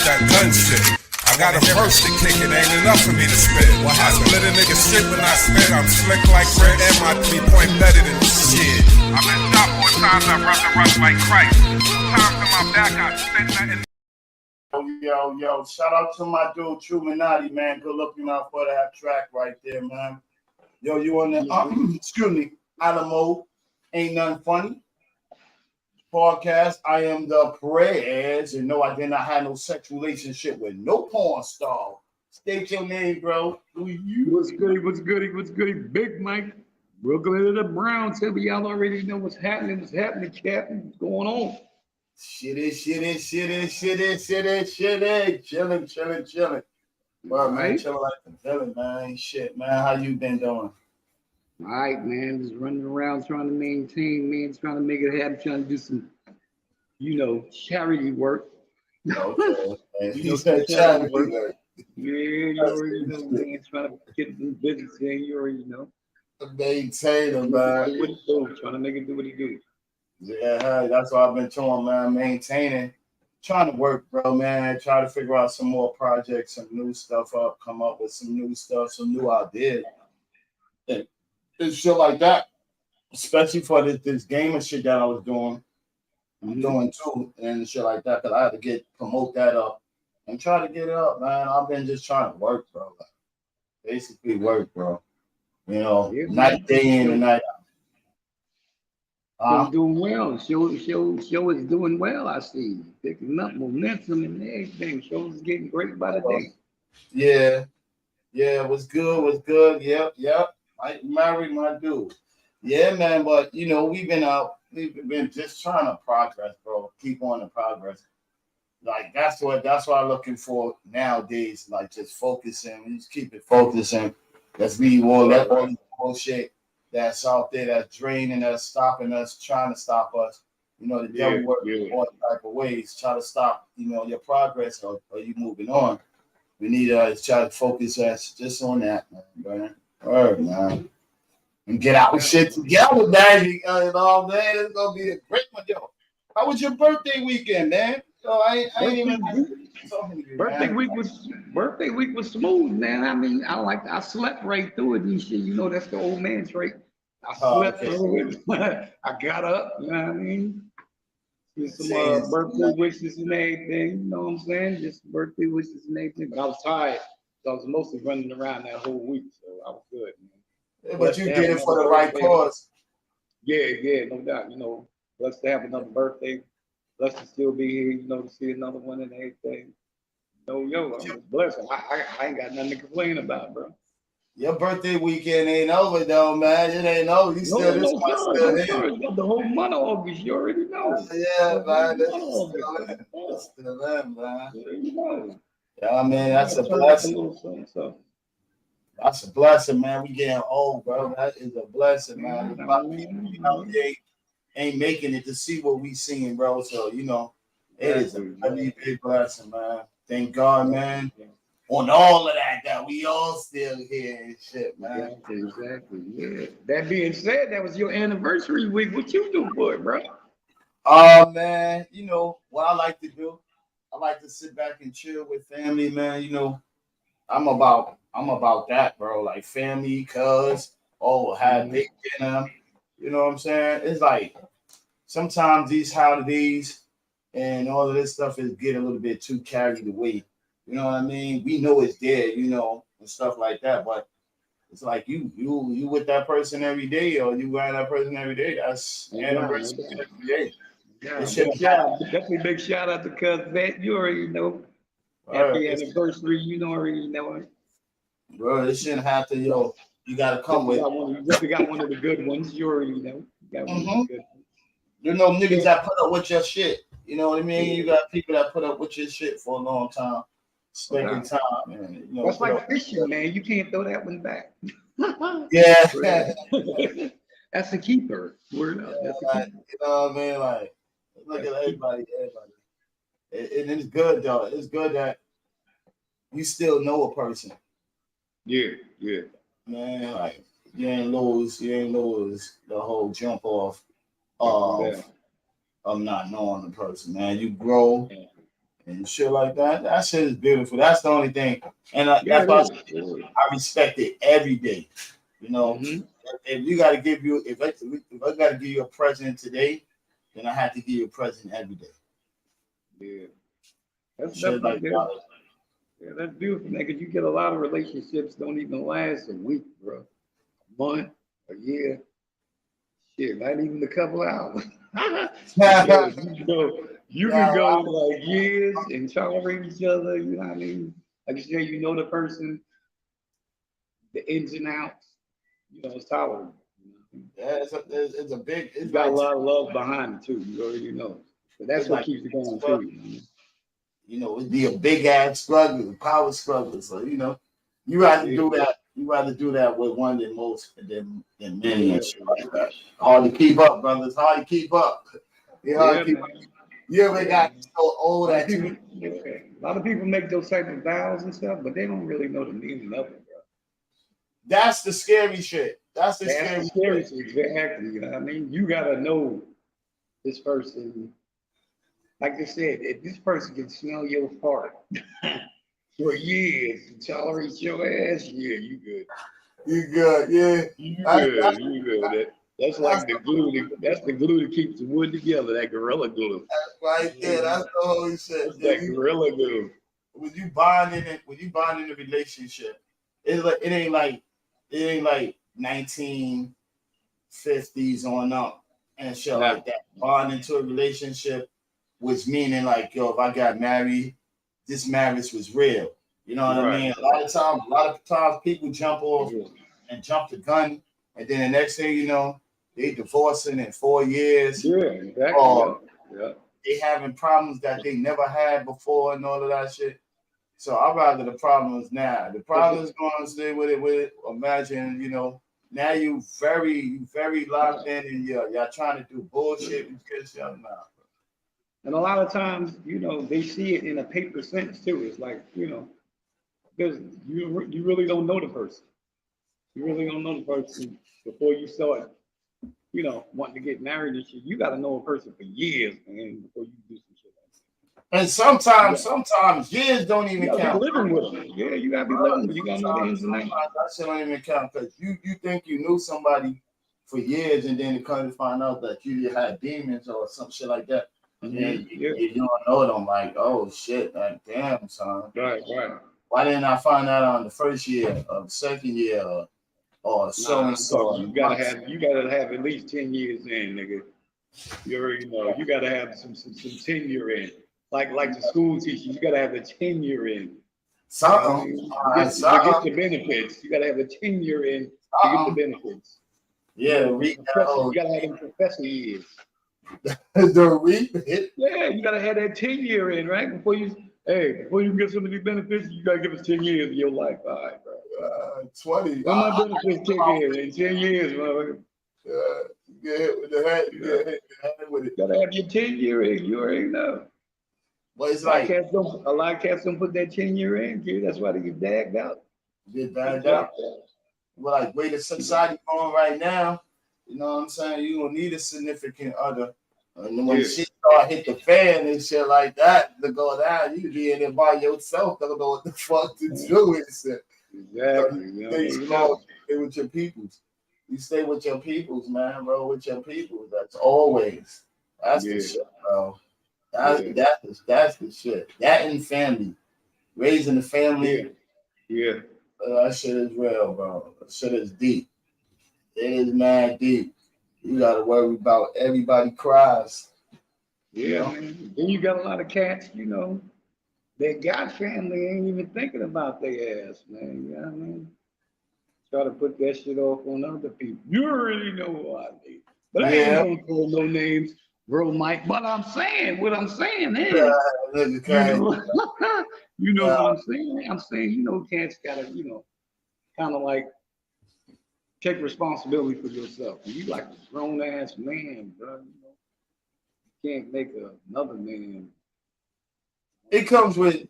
That gun shit. I got a verse to kick it, ain't enough for me to spit. I split a nigga shit when I spit. I'm slick like Red and my 3-point better than shit. I'm in top 4 times, I run the rush like Christ. 2 times in my back, I spit nothing. Yo, shout out to my dude, Truminati, man. Good looking out for that track right there, man. Yo, you on the, excuse me, Alamo, Ain't Nothing Funny podcast. I am the Perez, and no, I did not have no sexual relationship with no porn star. State your name, bro. Who you? What's goody? Big Mike, Brooklyn to the Browns. Tell me y'all already know what's happening, Captain. What's going on? Shit. Chilling. Well, man, chilling like the villain, man. Shit, man. How you been doing? All right, man. Just running around trying to maintain, man. Trying to make it happen. Trying to do some, charity work. Okay. You said charity work. Yeah, you already know, man. Trying to get some business in. You already know. Maintain him, man. Trying to make it do what he do. Yeah, that's what I've been doing, man. Maintaining. Trying to work, bro, man. Try to figure out some more projects, some new stuff up, come up with some new stuff, some new ideas. And shit like that, especially for this gaming shit that I was doing, I'm doing too, and shit like that, because I had to promote that up and try to get it up, man. I've been just trying to work, bro. Like, basically work, bro. Night day in and night out. Doing well. Show is doing well. I see picking up momentum and everything. Show is getting great by the day. Yeah. Was good. Yep. I married my dude. Yeah, man. But we've been just trying to progress, bro. Keep on the progress. Like that's what I'm looking for nowadays. Like just focusing. We just keep it focusing. Let's leave all that bullshit that's out there that's draining us, stopping us, trying to stop us. The devil works in all type of ways, try to stop, your progress or you moving on. We need to try to focus us just on that, man. All right, man. And get our shit together, man. Man, it's gonna be a great one, yo. How was your birthday weekend, man? I ain't even talking to you, Birthday week was smooth, man. I mean, I slept right through it and shit. That's the old man trait. I slept through it. I got up, you know what I mean? Just some birthday wishes and everything, you know what I'm saying? Just birthday wishes and everything. But I was tired, so I was mostly running around that whole week, so I was good, man. Yeah, but you did it for the right cause. Yeah, no doubt. Blessed to have another birthday. Blessed to still be here, to see another one and everything. I'm just blessed. I ain't got nothing to complain about, bro. Your birthday weekend ain't over though, man. It ain't over. You still this month still here. The whole month of August, you already know. Yeah, man. That's still in, man. Yeah, man, that's a blessing. That's a blessing, man. We getting old, bro. That is a blessing, man. They ain't making it to see what we seeing, bro. So, it is a really big blessing, man. Thank God, man. On all of that we all still here and shit, man. Exactly. Yeah. That being said, that was your anniversary week. What you do for it, bro? Man, what I like to do. I like to sit back and chill with family, man. I'm about that, bro. Like family, have big dinner. You know what I'm saying? It's like sometimes these holidays and all of this stuff is get a little bit too carried away. You know what I mean? We know it's there, and stuff like that. But it's like you with that person every day, or you around that person every day. That's anniversary every day. Definitely big shout out to Cuz Vet. You already know. Happy anniversary, already know it. Bro, this shouldn't have to, you gotta come with. You got one of the good ones. You already know. You got one of the good ones. Niggas that put up with your shit. You know what I mean? You got people that put up with your shit for a long time. Spending time, man. That's like fishing, man. You can't throw that one back. Yeah. That's a keeper. Word up. Yeah, That's a like, keeper. you know what I mean? Like, look at everybody. And it's good though. It's good that you still know a person. Yeah, yeah. Man, like you ain't lose the whole jump off Yeah. of not knowing the person, man. You grow Yeah. and shit like that. That shit is beautiful. That's the only thing, and Yeah, that's why it is. I respect it every day. You know, Mm-hmm. if you got to give you, if I got to give you a present today, then I have to give you a present every day. Yeah. That's Shit definitely like good. that. Yeah, that's beautiful, man. Because you get a lot of relationships don't even last a week, bro. A month, a year, shit, not even a couple hours. Yo, you can Yeah, go like years and tolerate each other. You know what I mean? Like you say, you know the person, the ins and outs. You know, it's tolerable. You know what I mean? yeah, it's a big. You It's got a like lot of love behind it too. You already know. But that's it's what like keeps it going too. You know? you know, it'd be a big ass struggle, power struggle. So you know, you rather Yeah, do that. You rather do that with one than most than many yeah, and shit like that. Hard to keep up, brother. It's hard to keep up. It's hard yeah, to keep up. man. You ever Yeah. got so A old lot of that people, you yeah, a lot of people make those type of vows and stuff, but they don't really know the meaning of it, bro. that's the scary shit. That's the That's the scary scary shit. shit, exactly. You know what I mean? You gotta know this person. Like I said, if this person can smell your fart for years and tolerate your ass, yeah, you good. You good, yeah. You That's, good. You good. That's that's like the glue. That's the glue that keeps the wood together. That gorilla glue. right there. That's the whole shit. That's Yeah, that gorilla glue. when you bond in it, when you bond in a relationship, it's like it ain't like 1950s on up and shit Nah. like that. Bond into a relationship, which meaning like, yo, if I got married, this marriage was real. You know what I Right. mean? A lot of times people jump off Yeah. and jump the gun, and then the next thing you know, they divorcing in 4 years, Yeah. Exactly. Yeah. or Yeah. they having problems that they never had before and all of that shit. So I'd rather the problems now. The problem is going to stay with it. Imagine, you know, now you very locked in and y'all trying to do bullshit and shit. Now. And a lot of times, you know, they see it in a paper sense too. It's like, you know, because you really don't know the person. You really don't know the person before you start, you know, wanting to get married and shit. You got to know a person for years, man, before you do some shit And like that. sometimes years don't You even got to be count. living with them. Yeah, you got to be Bro, living with them. You got to know the ins and outs. sometimes that shit don't even count because you think you knew somebody for years and then you come to find out that you had demons or some shit like that. And then Yeah. you don't know them like, oh shit, like damn son. Right. Why didn't I find that on the first year or the second year or so Nah, and I'm so? talking. You gotta have at least 10 years in, nigga. You already know. You gotta have some tenure in. Like the school teacher, you gotta have a tenure in. You know what I Something. mean? To get Something. the benefits, you gotta have a tenure in to get the Something. benefits. Yeah, You to know, read that professor, whole you gotta have them professor years. the read it. Yeah, you gotta have that 10 year in, right? Before you can get some of these benefits, you gotta give us 10 years of your life. All right, bro. 20. When my benefits kick in 10 years, motherfucker. Get hit with the head. Yeah. Get hit with it. You gotta have your 10 year in. You already know. But it's A lot of like cats don't put that 10 year in, kid. That's why they get dagged out. get bagged up. Well, like way the society going right now, you know what I'm saying? You don't need a significant other. And when shit start hit the fan and shit like that to go down, you be in there by yourself, don't know what the fuck to do with it. Exactly. So stay with your peoples. You stay with your peoples, man, bro. With your peoples. That's always. That's the shit, bro. That's the shit. That and family. Raising the family. Yeah. That shit is real, bro. That shit is deep. It is mad deep. You gotta worry about everybody cries. Yeah, You know? man. Then you got a lot of cats, you know, they got family, ain't even thinking about their ass, man. You know what I mean? Try to put that shit off on other people. You already know who I need. But I ain't gonna call no names, bro, Mike. But what I'm saying is, you know, you know what I'm saying? I'm saying, you know, cats gotta, you know, kind of like take responsibility for yourself. You like a grown ass man, bro. You can't make another man. It comes with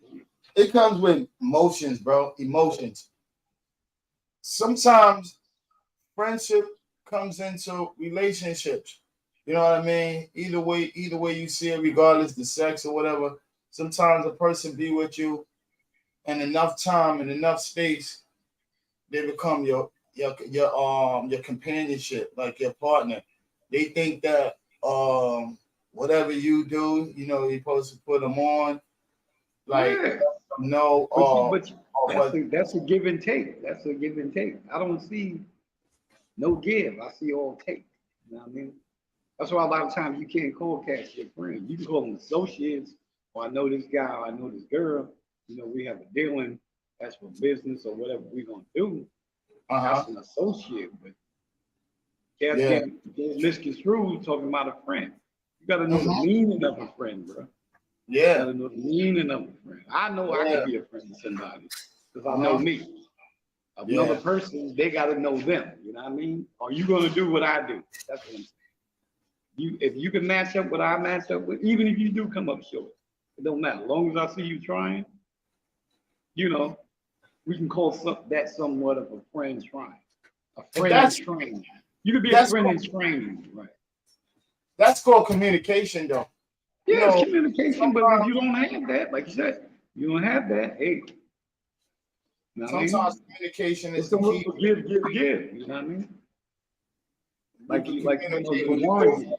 emotions, bro. Emotions. Sometimes friendship comes into relationships. You know what I mean? Either way you see it, regardless the sex or whatever. Sometimes a person be with you and enough time and enough space, they become your companionship, like your partner. They think that whatever you do, you're supposed to put them on. Like Yeah. no, That's a give and take. That's a give and take. I don't see no give. I see all take. You know what I mean? That's why a lot of times you can't call cats your friends. You can call them associates, or I know this guy, or I know this girl. We have a dealing. That's for business or whatever we're gonna do. That's an associate, but cats get misconstrued talking about a friend. You gotta know the meaning of a friend, bro. Yeah. You gotta know the meaning of a friend. I know I could be a friend to somebody because I know me. Another person, they gotta know them. You know what I mean? Are you gonna do what I do? That's what I'm saying. If you can match up what I match up with, even if you do come up short, it don't matter. As long as I see you trying, we can call that somewhat of a friend trying. A friend in training. You could be a friend in training, right? That's called communication, though. Yeah, it's communication, but if you don't have that, like you said, you don't have that, hey. You know sometimes communication is the key. Give. You know what I mean? Like you're warranted.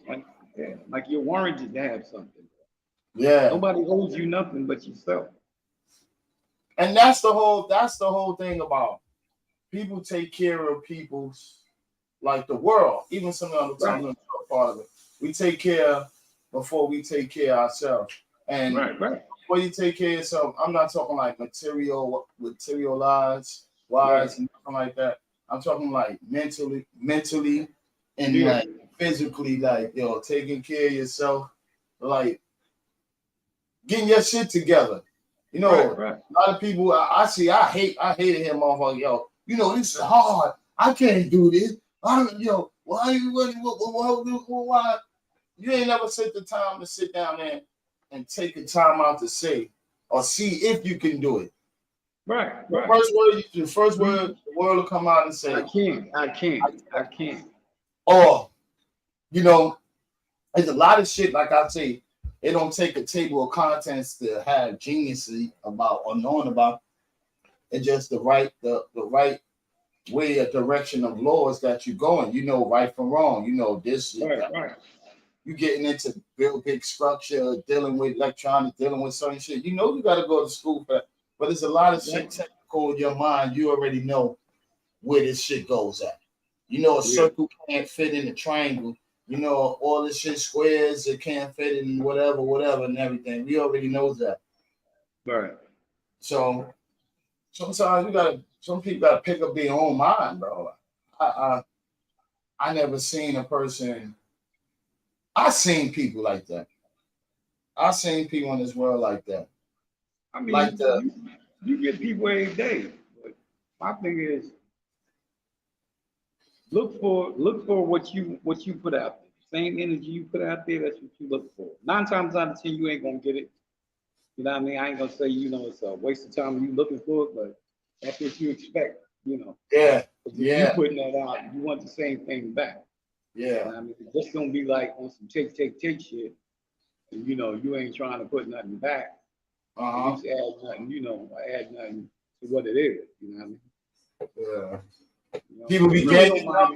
Like you're warranted to have something. Yeah. Nobody owes you nothing but yourself. And that's the whole thing about people take care of people's, like the world, even some of the time part of it. We take care before we take care of ourselves. And before you take care of yourself, I'm not talking like materialized wise and nothing like that. I'm talking like mentally and like physically, like taking care of yourself, like getting your shit together. A lot of people I see, I hated him off. This is hard. I can't do this. Why you ain't never take the time to sit down there and take the time out to say or see if you can do it. Right. The first word the world will come out and say, I can't. Or, there's a lot of shit, like I say, it don't take a table of contents to have genius about or knowing about. It's just the right way or direction of laws that you're going. Right from wrong. This. Right. You getting into build big structure, dealing with electronics, dealing with certain shit. You got to go to school for that. But there's a lot of shit technical in your mind. You already know where this shit goes at. A circle can't fit in a triangle. All this shit squares, it can't fit in whatever, and everything. We already know that. Right. So sometimes some people gotta pick up their own mind, bro. I never seen a person. I seen people like that. I seen people in this world like that. I mean, you get people every day. But my thing is, look for what you put out there. Same energy you put out there, that's what you look for. 9 times out of 10, you ain't gonna get it. You know what I mean? I ain't gonna say it's a waste of time you looking for it, but that's what you expect. Yeah. You putting that out, you want the same thing back. Yeah. I mean, it's just gonna be like on some take shit, and you ain't trying to put nothing back. At least add nothing to what it is. You know what I mean? Yeah. People be ganging up.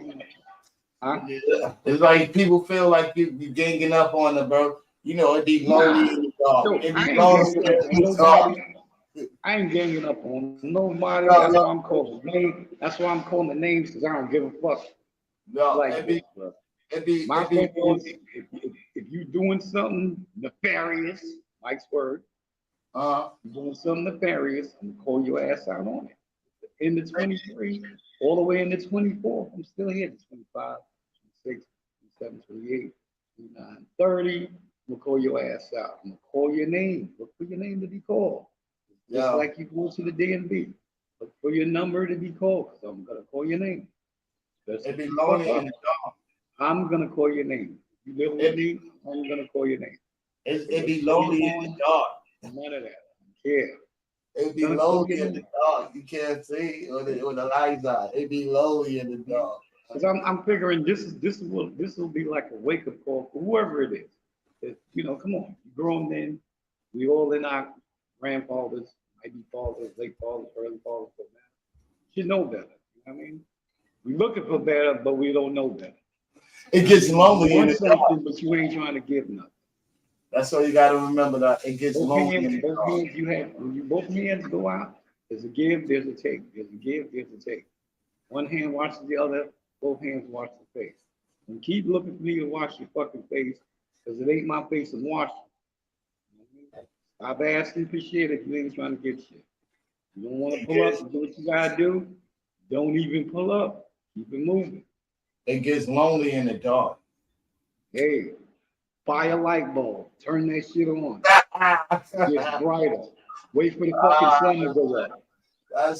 Yeah. It's like people feel like you be ganging up on them, bro. It be lonely. I ain't ganging up on nobody. That's why I'm calling names. That's why I'm calling the names, because I don't give a fuck. My thing is, if you doing something nefarious, Mike's word, doing something nefarious, I'm gonna call your ass out on it. In the 23, all the way into 24, I'm still here. 25, 26, 27, 28, 29, 30. I'm gonna call your ass out. I'm gonna call your name. Look for your name to be called. Just like you go to the DMV. Look for your number to be called, because I'm gonna call your name. It'd be lonely in the dark. I'm gonna call your name. You live with me, I'm gonna call your name. It'd be lonely in the dark. None of that. Yeah. It'd be lonely in the dark. You can't see when the lights out. It'd be lonely in the dark. Because I'm figuring this will be like a wake up call for whoever it is. You know, come on, grown men, we all in our grandfathers, maybe fathers, late fathers, early fathers, but now should know better. You know what I mean? We're looking for better, but we don't know better. It gets lonely in the dark. But you ain't trying to give nothing. That's all you got to remember. That it gets lonely in the dark. Both hands you have, when you both hands go out, there's a give, there's a take. There's a give, there's a take. One hand watches the other, both hands watch the face. And keep looking for me to wash your fucking face, because it ain't my face I'm washing. Stop asking for shit if you ain't trying to get shit. You don't want to pull up and do what you gotta do, don't even pull up. Keep it moving. It gets lonely in the dark. Hey, fire light bulb. Turn that shit on. It gets brighter. Wait for the fucking sun to go up.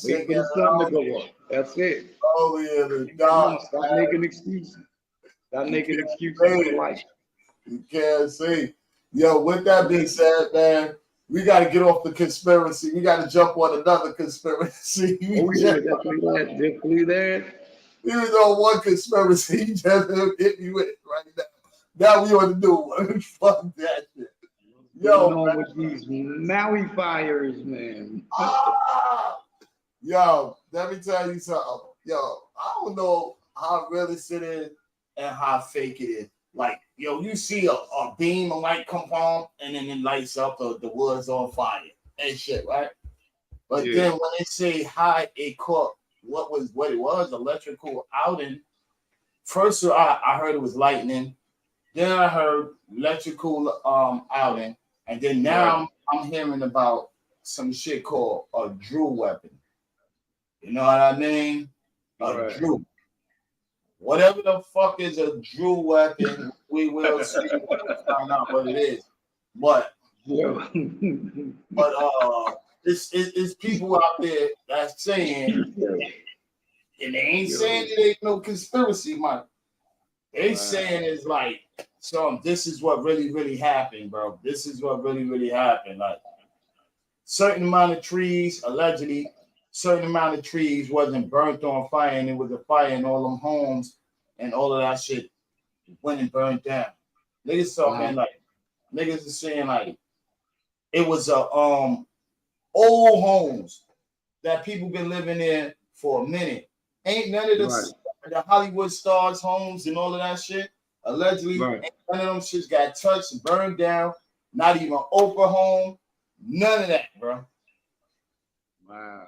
Wait for the sun to go up. That's it. Lonely in the dark. Stop making excuses. Stop making excuses for life. You can't see. Yo, with that being said, man, we got to get off the conspiracy. We got to jump on another conspiracy. Oh, yeah, definitely that. Even though one conspiracy, he just hit me with it right now. Now we on the new one. Fuck that shit. Yo, man. With these Maui fires, man. Yo, let me tell you something. Yo, I don't know how realistic it is and how fake it is. Like, yo, you see a beam of light come on and then it lights up the woods on fire and shit, right? But then when they say how it caught what it was, electrical outing. First I heard it was lightning. Then I heard electrical outing. And then now I'm hearing about some shit called a drill weapon. You know what I mean? A drill. Whatever the fuck is a drill weapon, we will see when we find out what it is. But it's people out there that's saying, and they ain't saying it ain't no conspiracy, Mike. They saying it's like, this is what really, really happened, bro. This is what really, really happened. Like, certain amount of trees, allegedly, certain amount of trees wasn't burnt on fire, and it was a fire in all them homes, and all of that shit went and burned down. Niggas talking like, niggas are saying like, it was old homes that people been living in for a minute. Ain't none of the Hollywood stars' homes and all of that shit. Allegedly, ain't none of them shits got touched, burned down. Not even Oprah home. None of that, bro. Wow.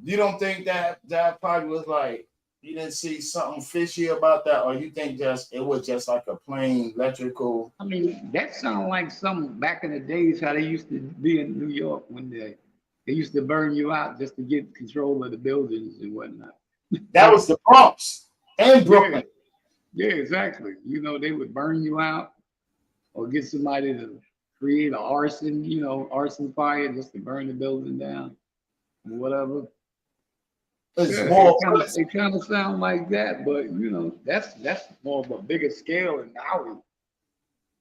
You don't think that probably was like, you didn't see something fishy about that, or you think it was just like a plain electrical? I mean, that sounds like some back in the days how they used to be in New York when they used to burn you out just to get control of the buildings and whatnot. That was the Bronx and Brooklyn. Yeah, exactly. You know, they would burn you out or get somebody to create an arson fire just to burn the building down or whatever. It kind of sound like that, but that's more of a bigger scale in Maui.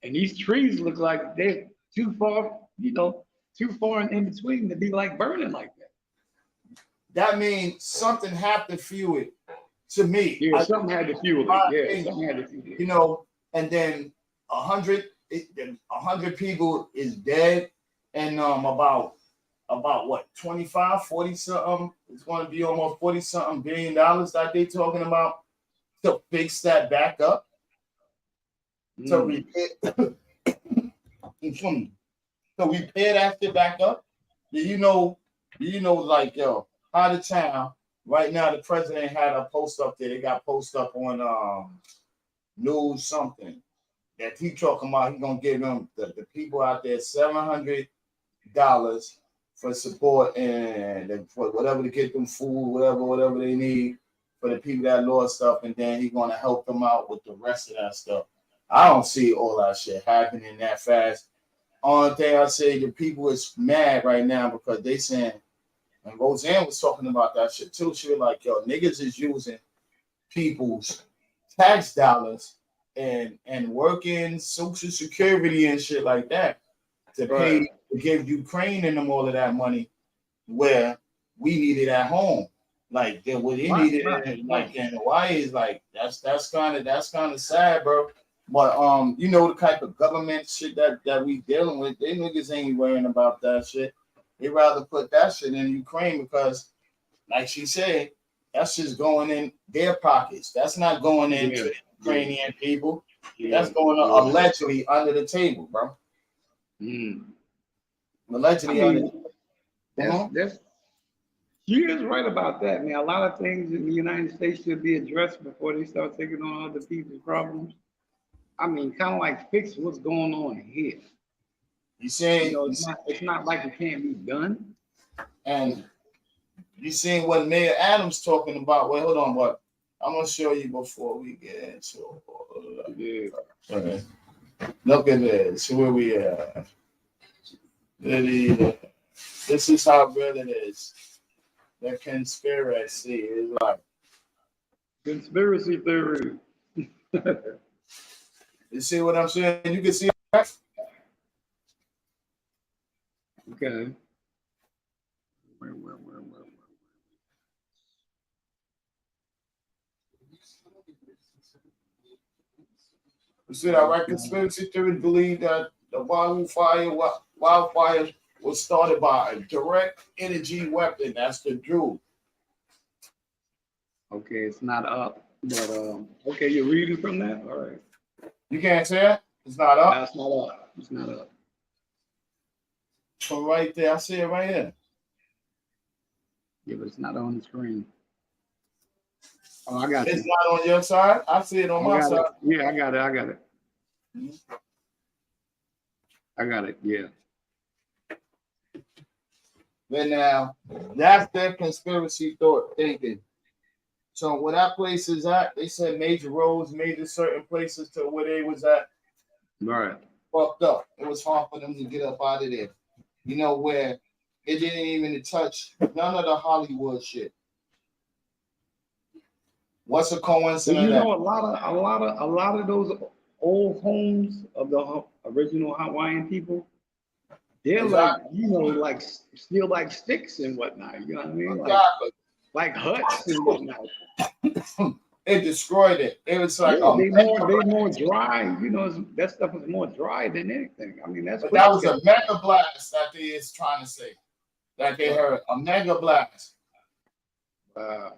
And these trees look like they're too far in between to be like burning like that. That means something had to fuel it. To me, something had to fuel it. Something had to fuel it. And then 100 people is dead, and about what 25, 40 something. It's going to be almost $40 billion that they talking about to fix that back up, to repair that shit back up. Do you know, like, yo, out of town right now, the president had a post up there. They got post up on news something that he talking about. He gonna give them the people out there $700 for support and for whatever to get them food, whatever they need for the people that lost stuff, and then he's gonna help them out with the rest of that stuff. I don't see all that shit happening that fast. Only thing I say, the people is mad right now because they saying, and Roseanne was talking about that shit too. She was like, yo, niggas is using people's tax dollars and working Social Security and shit like that to pay to give Ukraine and them all of that money where we need it at home. Like that what they needed like in Hawaii is like that's kind of sad, bro. But you know the type of government shit that we dealing with, they niggas ain't worrying about that shit. They rather put that shit in Ukraine because, like she said, that's just going in their pockets. That's not going into the Ukrainian people. That's going allegedly under the table, bro. Allegedly under the table. She is right about that, man. A lot of things in the United States should be addressed before they start taking on other people's problems. I mean, kind of like fix what's going on here. You saying it's not like it can't be done. And you seen what Mayor Adams talking about? Well, hold on, what I'm gonna show you before we get into it. Okay. Look at this. Where we at? This is how real it is. The conspiracy is like conspiracy theory. You see what I'm saying? You can see that? Okay. You see that, right? Conspiracy theories believe that the wildfire was started by a direct energy weapon. That's the drill. Okay, it's not up, but okay, you're reading from that? All right. You can't say it? It's not up? No, it's not up. It's not up. From right there, I see it right here. Yeah, but it's not on the screen. Oh, I got it. It's not on your side? I see it on my side. Yeah, I got it. I got it, yeah. But now, that's their conspiracy thought thinking. So where that place is at, they said major roads, major certain places to where they was at. Right. Fucked up. It was hard for them to get up out of there. You know, where it didn't even touch none of the Hollywood shit. What's a coincidence? Well, you know, a lot of those old homes of the original Hawaiian people, they're like still like sticks and whatnot. You know what I mean? Like huts and whatnot. It destroyed it. It was like they more dry. You know, that stuff is more dry than anything. I mean, that was a mega blast that they is trying to say. That they heard a mega blast. Wow.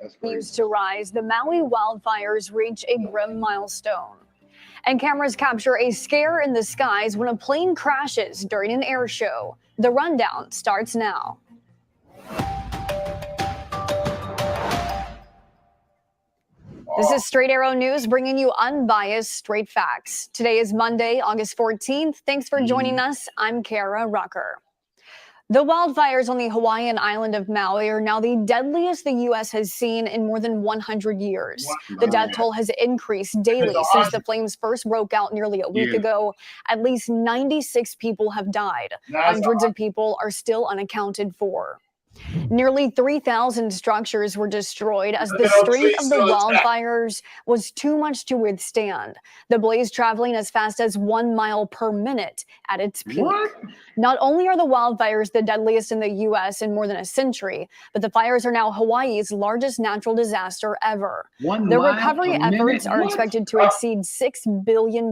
Continues to rise, the Maui wildfires reach a grim milestone. And cameras capture a scare in the skies when a plane crashes during an air show. The rundown starts now. This is Straight Arrow News, bringing you unbiased, straight facts. Today is Monday, August 14th. Thanks for joining us. I'm Kara Rucker. The wildfires on the Hawaiian island of Maui are now the deadliest the U.S. has seen in more than 100 years. The death toll has increased daily since the flames first broke out nearly a week ago. At least 96 people have died. Hundreds of people are still unaccounted for. Nearly 3,000 structures were destroyed as the strength of the wildfires was too much to withstand. The blaze traveling as fast as 1 mile per minute at its peak. Not only are the wildfires the deadliest in the U.S. in more than a century, but the fires are now Hawaii's largest natural disaster ever. The recovery efforts are expected to exceed $6 billion,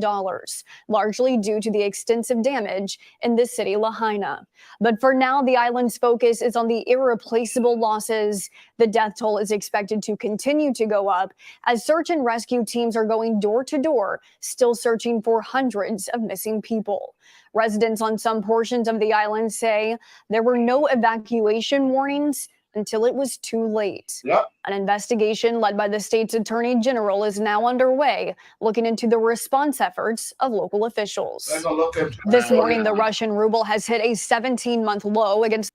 largely due to the extensive damage in the city Lahaina. But for now, the island's focus is on the irreplaceable losses. The death toll is expected to continue to go up as search and rescue teams are going door to door, still searching for hundreds of missing people. Residents on some portions of the island say there were no evacuation warnings until it was too late. An investigation led by the state's attorney general is now underway, looking into the response efforts of local officials. This morning, the Russian ruble has hit a 17-month low against.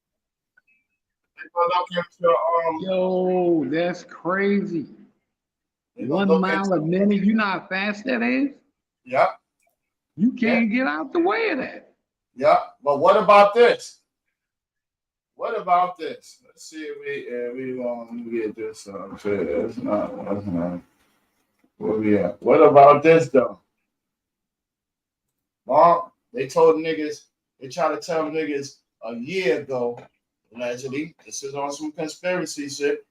Yo, that's crazy. 1 mile a minute. You know how fast that is? Yeah. You can't get out the way of that. Yeah. But what about this? What about this? Let's see if we want to get this. That's not. Where we at? What about this though? Well, they told niggas. They tried to tell niggas a year ago, allegedly. This is on some conspiracy shit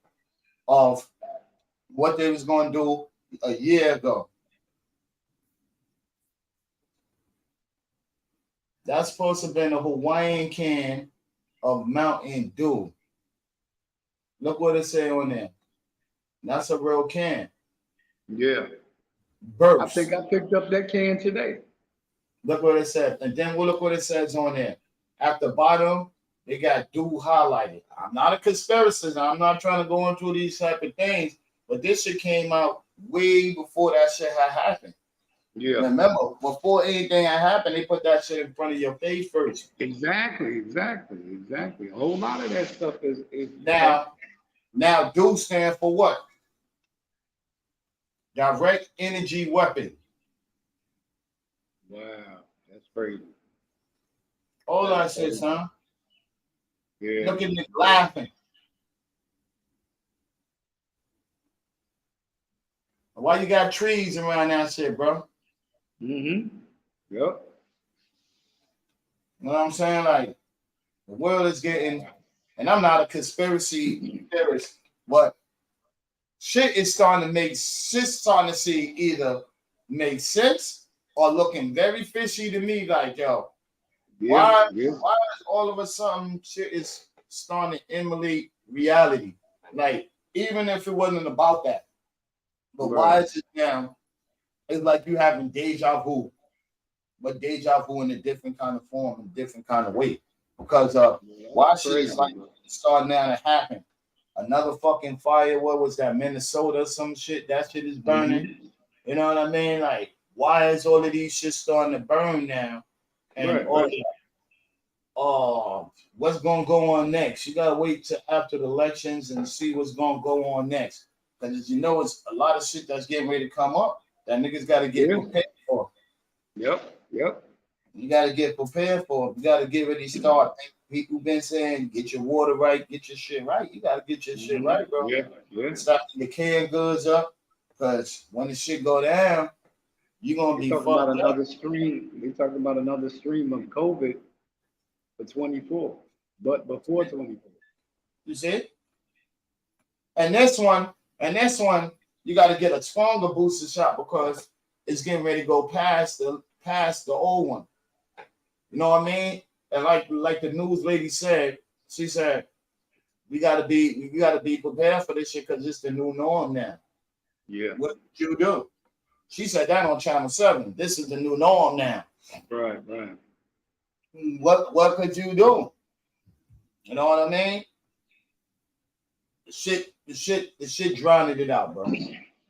of what they was gonna do a year ago. That's supposed to have been a Hawaiian can of Mountain Dew. Look what it say on there. That's a real can. Yeah. Burst. I think I picked up that can today. Look what it says. And then we'll look what it says on there. At the bottom, they got Dew highlighted. I'm not a conspiracist. I'm not trying to go into these type of things, but this shit came out way before that shit had happened. Yeah. Remember, before anything had happened, they put that shit in front of your face first. Exactly. A whole lot of that stuff is now Dew stands for what? Direct energy weapon. Wow, that's crazy. All that shit, son. Yeah. Look at me laughing. Why you got trees around that shit, bro? Mm-hmm. Yep. You know what I'm saying? Like, the world is getting, and I'm not a conspiracy theorist, but shit is starting to see either make sense or looking very fishy to me. Like, yo, why is all of a sudden shit is starting to emulate reality? Like, even if it wasn't about that. But why is it now? It's like you having deja vu, but deja vu in a different kind of form, in a different kind of way. Because why shit is like starting now to happen. Another fucking fire, what was that, Minnesota, some shit, that shit is burning. Mm-hmm. You know what I mean? Like, why is all of these shit starting to burn now? And what's gonna go on next? You gotta wait till after the elections and see what's gonna go on next. Because you know, it's a lot of shit that's getting ready to come up that niggas gotta get prepared for. Yep. You gotta get prepared for it. You gotta get ready to start. People been saying, get your water right, get your shit right. You gotta get your shit right, bro. Yeah. Stop the canned goods up. Because when the shit go down, you're gonna be fucked about up. Another stream. They talking about another stream of COVID for 24, but before 24. You see? And this one, you got to get a stronger booster shot because it's getting ready to go past the old one. You know what I mean? And like the news lady said, she said, we gotta be prepared for this shit because it's the new norm now. Yeah. What did you do? She said that on Channel 7. This is the new norm now. Right. What could you do? You know what I mean? The shit drowning it out, bro.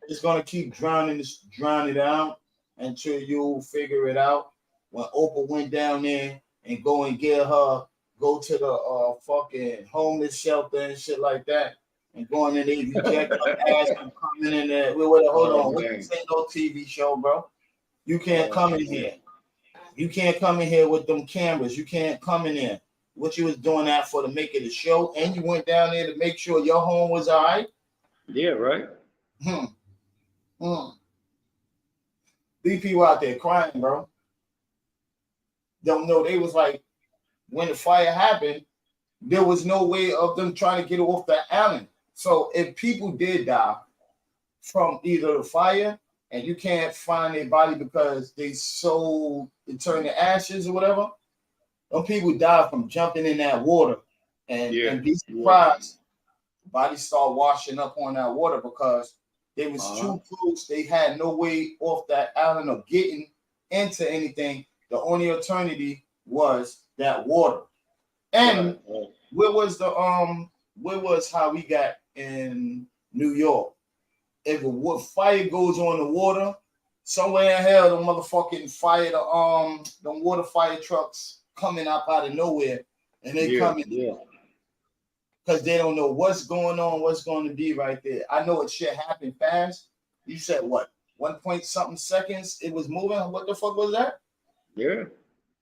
It's gonna keep drowning it out until you figure it out. When Oprah went down there and go to the fucking homeless shelter and shit like that, and going in there, reject her ass and coming in there. Hold on, this ain't no TV show, bro. You can't come in here. You can't come in here with them cameras. You can't come in there. What you was doing that for to make it a show, and you went down there to make sure your home was all right. Yeah, right. These people out there crying, bro. Don't know. They was like, when the fire happened, there was no way of them trying to get off the island. So if people did die from either the fire and you can't find their body because they turned to ashes or whatever, some people die from jumping in that water and be surprised. The bodies start washing up on that water because they was too close. They had no way off that island of getting into anything. The only alternative was that water. And where was how we got in New York? If a fire goes on the water, somewhere in hell, the motherfucking fire, the water fire trucks coming up out of nowhere, and they coming because they don't know what's going on, what's going to be right there. I know it shit happened fast. You said what? 1 point something seconds it was moving. What the fuck was that? Yeah,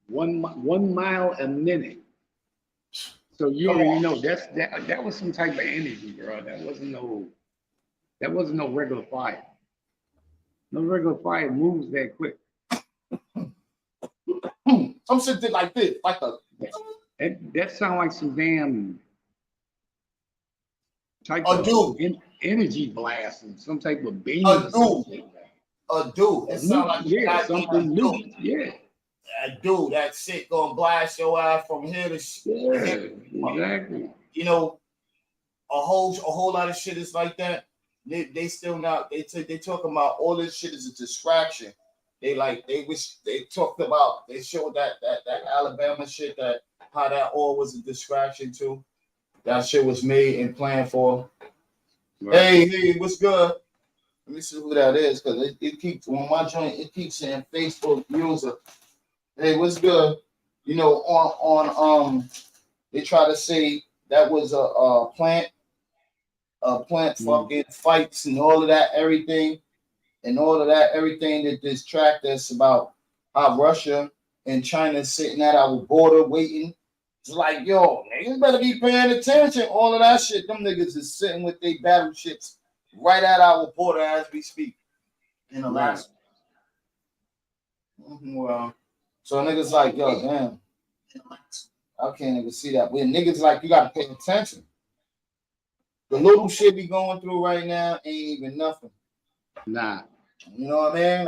one mile a minute. So you Come already on. know that was some type of energy, bro. That wasn't no regular fire. No regular fire moves that quick. Some shit did like this, like a That sound like some damn type a of dude, energy blast and some type of beam a or dude, something. a dude. It sound like a Yeah, goddamn something dude. new. Yeah, A dude, that shit gonna blast your ass from here to yeah, exactly. you know, a whole lot of shit is like that. They still not they talking about all this shit is a distraction. They talked about they showed that Alabama shit that how that all was a distraction too. That shit was made and planned for. Right. Hey, what's good? Let me see who that is because it keeps on my joint. It keeps saying Facebook user. Hey, what's good? You know, on they try to say that was a plant fucking fights and all of that, everything, and all of that, everything that distract us about how Russia and China sitting at our border waiting. It's like, yo, niggas better be paying attention. All of that shit, them niggas is sitting with their battleships right at our border as we speak in Alaska. Well, so niggas like, yo, damn, I can't even see that. But niggas like, you gotta pay attention. The little shit we going through right now ain't even nothing. Nah. You know what I mean?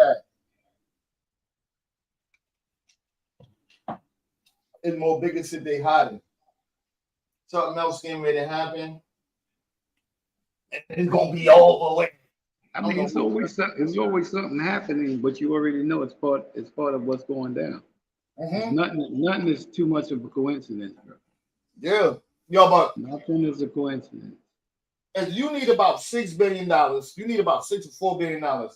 Like, it's more bigger shit they hiding. Something else getting ready to happen. It's gonna be over with. I mean, it's always something happening, but you already know it's part of what's going down. Nothing is too much of a coincidence, bro. Yeah. Yo, but Nothing is a coincidence. if you need about $6 billion, you need about $6 or $4 billion.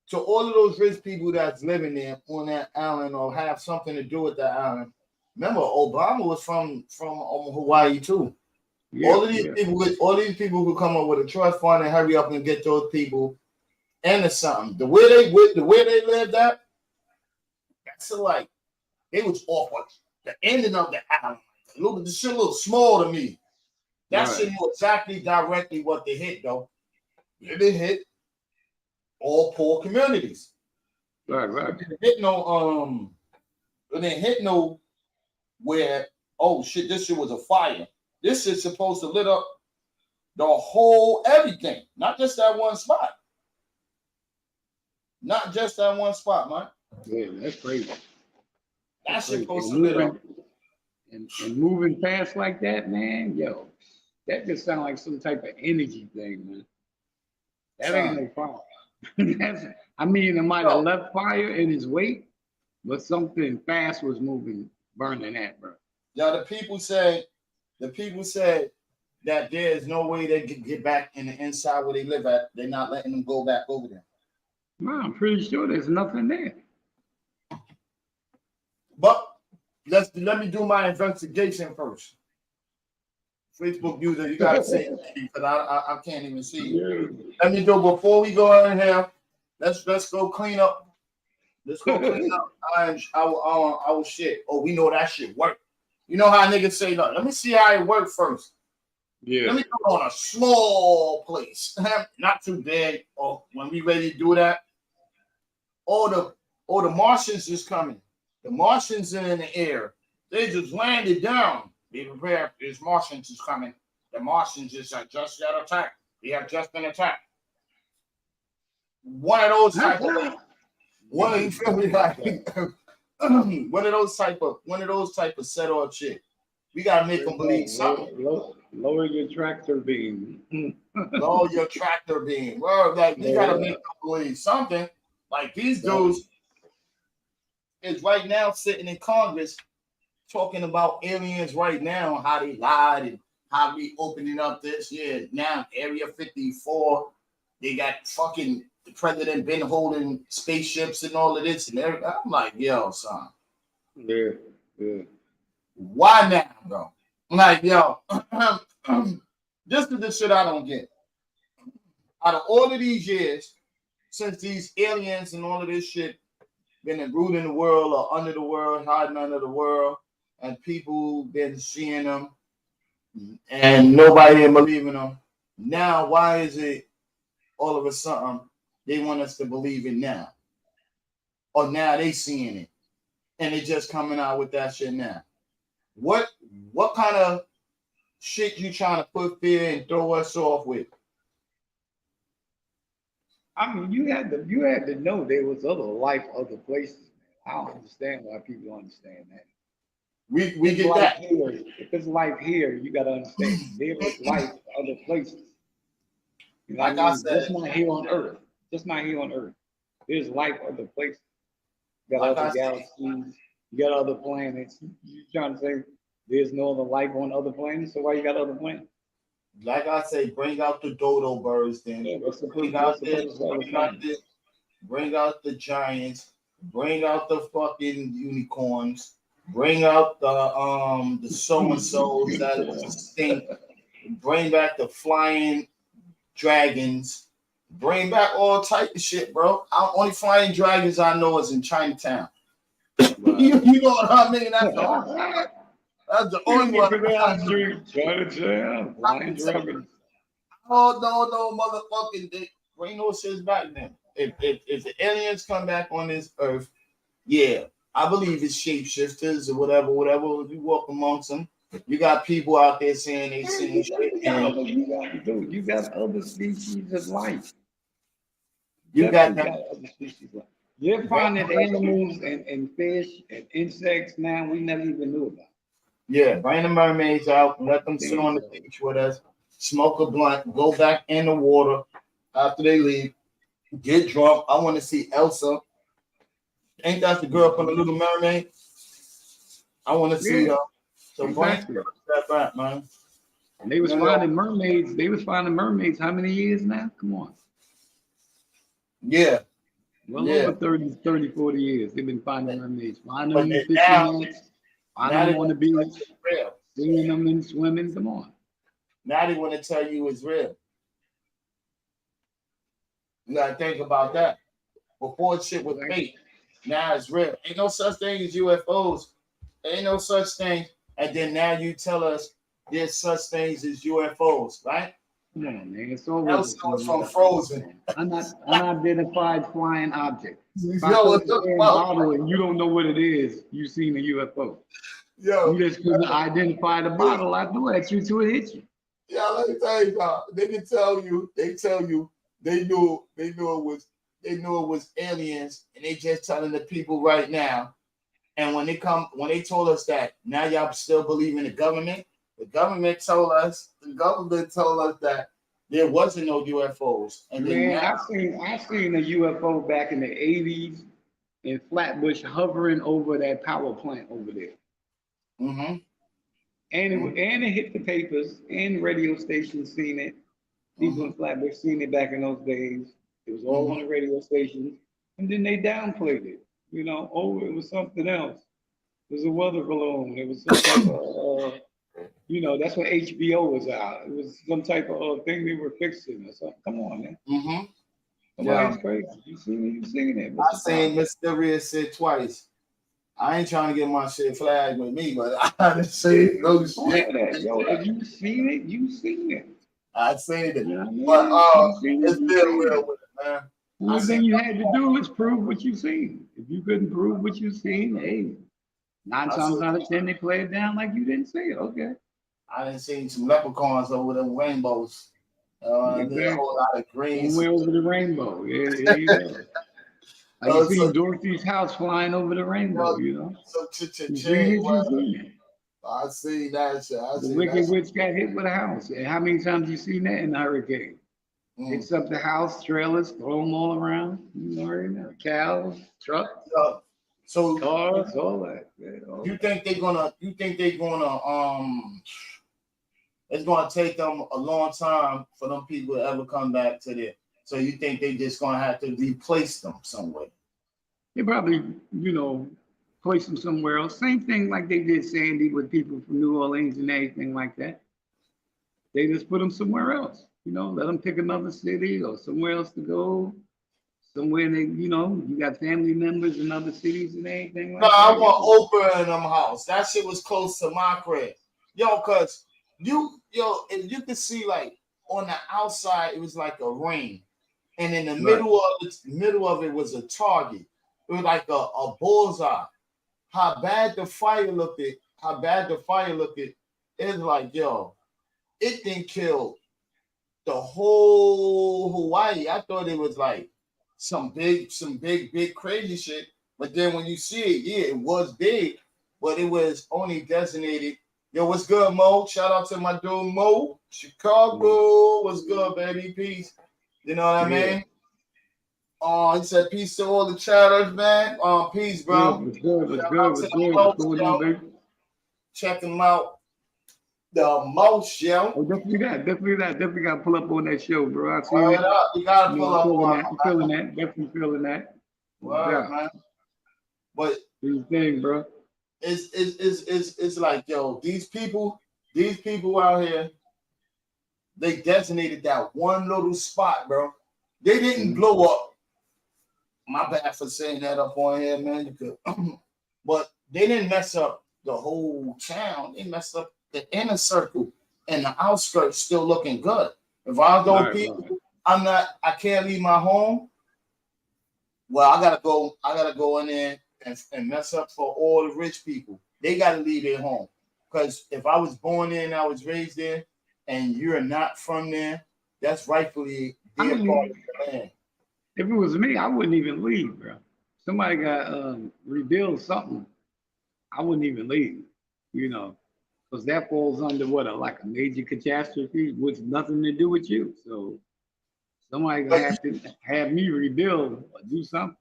So all of those rich people that's living there on that island or have something to do with that island. Remember, Obama was from Hawaii too. Yeah, all of these people who come up with a trust fund and hurry up and get those people into something. The way they lived at, that's like they was off the ending of the island. This shit a little small to me. That shit knew exactly directly what they hit though. They hit all poor communities. Right. It didn't hit no where, oh shit, this shit was a fire. This is supposed to lit up the whole everything, not just that one spot. Not just that one spot, man. Yeah, that's crazy. That's supposed to lit up. And moving fast like that, man, yo, that just sounds like some type of energy thing, man. That ain't no fire. I mean, it might have left fire in its wake, but something fast was moving, burning that, bro. Yeah, the people said that there is no way they can get back in the inside where they live at. They're not letting them go back over there. Well, I'm pretty sure there's nothing there. But let me do my investigation first. Facebook user, you gotta say it because I can't even see you. Let me do before we go in here. Let's go clean up. Let's go clean up our shit. Oh, we know that shit work. You know how niggas say, no, let me see how it works first. Yeah. Let me go on a small place, not too big. Or when we ready to do that, the Martians is coming. The Martians are in the air. They just landed down. Be prepared. There's Martians is coming. The Martians just got attacked. They have just been attacked. One of those type of you feel me like one of those type of set off shit. We gotta make them believe something. Lower your tractor beam. Lower your tractor beam. Well, like we gotta make them believe something. Like these dudes is right now sitting in Congress talking about aliens right now, how they lied and how we opening up this. Yeah, now Area 54, they got fucking the president been holding spaceships and all of this and everything. I'm like, yo, son. Yeah. Why now, bro? I'm like, yo, this is the shit I don't get. Out of all of these years, since these aliens and all of this shit been rooting the world or under the world, hiding under the world, and people been seeing them, and nobody been believing them. Now, why is it all of a sudden they want us to believe it now? Or now they seeing it, and they just coming out with that shit now. What kind of shit you trying to put fear and throw us off with? I mean, you had to know there was other life, other places. I don't understand why people don't understand that. We get that. Here, if it's life here, you got to understand there is life other places. You know Like what I I mean? said, Just not here on Earth. Just not here on Earth. There's life other places. You got Like I other said. galaxies. You got other planets. You trying to say there's no other life on other planets? So why you got other planets? Like I say, bring out the dodo birds then. Yeah, Bring out the giants. Bring out the fucking unicorns. Bring out the so and so's that stink. Bring back the flying dragons. Bring back all type of shit, bro. Only flying dragons I know is in Chinatown. Right. you know what I mean? That's the only one. Chinatown, flying dragons. Oh no, motherfucking dick. Bring those shits back then. If the aliens come back on this earth, yeah, I believe it's shapeshifters or whatever. You walk amongst them. You got people out there saying they see shit. You got other species of life. You got other species of life. You're finding animals and fish and insects now we never even knew about. Yeah, bring the mermaids out, let them sit on the beach with us, smoke a blunt, go back in the water after they leave, get drunk. I want to see Elsa. Ain't that the girl from the Little Mermaid? I want to see her. So bring that back, man. And they was finding mermaids. They was finding mermaids how many years now? Come on. Yeah. Well, over 30, 40 years. They've been finding mermaids. Finding them in fishing nets. Finding them on the beach. Seeing them and swimming. Come on. Now they want to tell you it's real. You got to think about that. Before shit was fake. Now it's real. Ain't no such thing as UFOs. Ain't no such thing. And then now you tell us there's such things as UFOs, right? Come on, man. It's always from Frozen. Unidentified flying object. If I Yo, put a bottle and you don't know what it is, you seen a UFO. Yo, you just couldn't identify the bottle. I threw at you till it hit you. Yeah, let me tell you, they can tell you. They tell you they knew it was aliens, and they just telling the people right now. And when they told us that, now y'all still believe in the government. The government told us that there wasn't no UFOs. And then man, I seen a UFO back in the 80s in Flatbush hovering over that power plant over there. Mm-hmm. And it hit the papers and radio stations seen it. People in Flatbush seen it back in those days. It was all on the radio stations. And then they downplayed it. You know, it was something else. It was a weather balloon. It was some type of, that's when HBO was out. It was some type of thing they were fixing or something. Come on, man. Mm-hmm. Somebody's crazy. You seen it. I seen Mysterious shit twice. I ain't trying to get my shit flagged with me, but I didn't see no shit. Yo, if you seen it, you seen it. I seen it. You know what I mean? But it's still real with it, man. The only thing you had to do is prove what you seen. If you couldn't prove what you seen, hey, 9 times out of 10 they play it down like you didn't see it. Okay. I done seen some leprechauns over them rainbows. There's a whole lot of greens. Way over the rainbow. Yeah, you go. I seen Dorothy's house flying over the rainbow, you know. So I see that shit. The Wicked Witch got hit with a house. And how many times you seen that in a hurricane? Picks up the house, trailers, throw them all around. You know, cows, trucks, so cars, all that. You think they're gonna? It's gonna take them a long time for them people to ever come back to there. So you think they just gonna have to replace them somewhere? They probably, place them somewhere else. Same thing like they did Sandy with people from New Orleans and anything like that. They just put them somewhere else. Let them pick another city or somewhere else to go. somewhere they, you got family members in other cities and anything like No, that? I want Oprah in them house. That shit was close to my crib. Yo, cause if you could see like on the outside, it was like a ring. And in the middle of it was a target. It was like a bullseye. How bad the fire looked it, it's like, yo, it didn't kill the whole Hawaii. I thought it was like some big, crazy shit. But then when you see it, yeah, it was big, but it was only designated. Yo, what's good, Mo? Shout out to my dude Mo. Chicago, what's good, baby? Peace. You know what I mean? He said peace to all the chatters, man. Peace, bro. What's good? What's going on, baby? Check him out. The most, yo. Oh, definitely got to pull up on that show, bro. I see it up. You gotta pull up on that. I'm feeling that. Definitely feeling that. Word, man. But these things, bro. It's like, yo, these people out here, they designated that one little spot, bro. They didn't blow up. My bad for saying that up on here, man. You could, but they didn't mess up the whole town. They messed up the inner circle and the outskirts still looking good. If I don't people, I can't leave my home. Well, I gotta go in there and mess up for all the rich people. They gotta leave their home. Because if I was born there and I was raised there and you're not from there, that's rightfully their part of the land. If it was me, I wouldn't even leave, bro. Somebody got rebuild something, I wouldn't even leave, because that falls under like a major catastrophe with nothing to do with you. So somebody gonna have to have me rebuild or do something.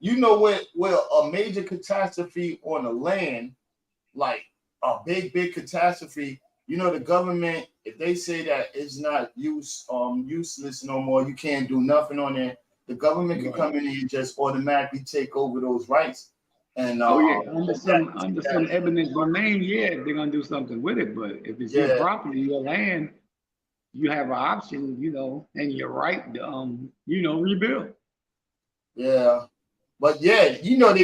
You know where a major catastrophe on the land, like a big catastrophe, the government, if they say that it's not useless no more, you can't do nothing on it. The government can come in and just automatically take over those rights. And under some eminent domain, they're gonna do something with it. But if it's your property, your land, you have an option, and you're right to rebuild. Yeah. But they're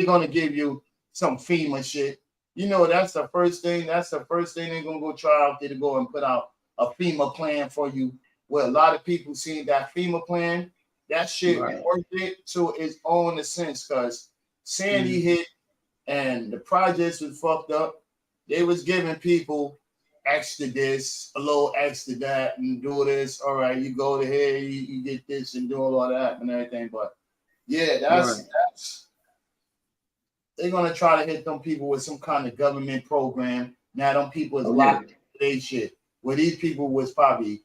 gonna give you some FEMA shit. That's the first thing they're gonna go try out there to go and put out a FEMA plan for you. Where a lot of people seen that FEMA plan. That shit worked it to its own sense, because Sandy hit and the projects was fucked up. They was giving people extra this, a little extra that, and do this. All right, you go to here, you get this and do all that and everything. But that's they're gonna try to hit them people with some kind of government program. Now them people is locked into their shit. Where these people was probably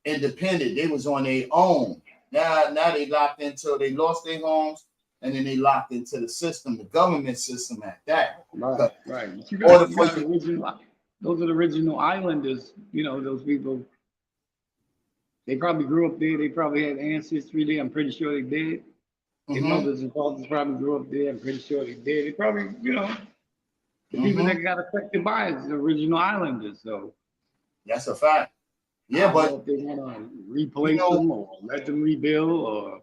independent. They was on their own. Now they locked into, they lost their homes, and then they locked into the system, the government system at that. Right. Those are the original islanders, those people. They probably grew up there. They probably had ancestry there. I'm pretty sure they did. Their mothers and fathers probably grew up there. I'm pretty sure they did. They probably, the people that got affected by it is the original islanders. So that's a fact. Yeah, but if they want to replace them or let them rebuild, or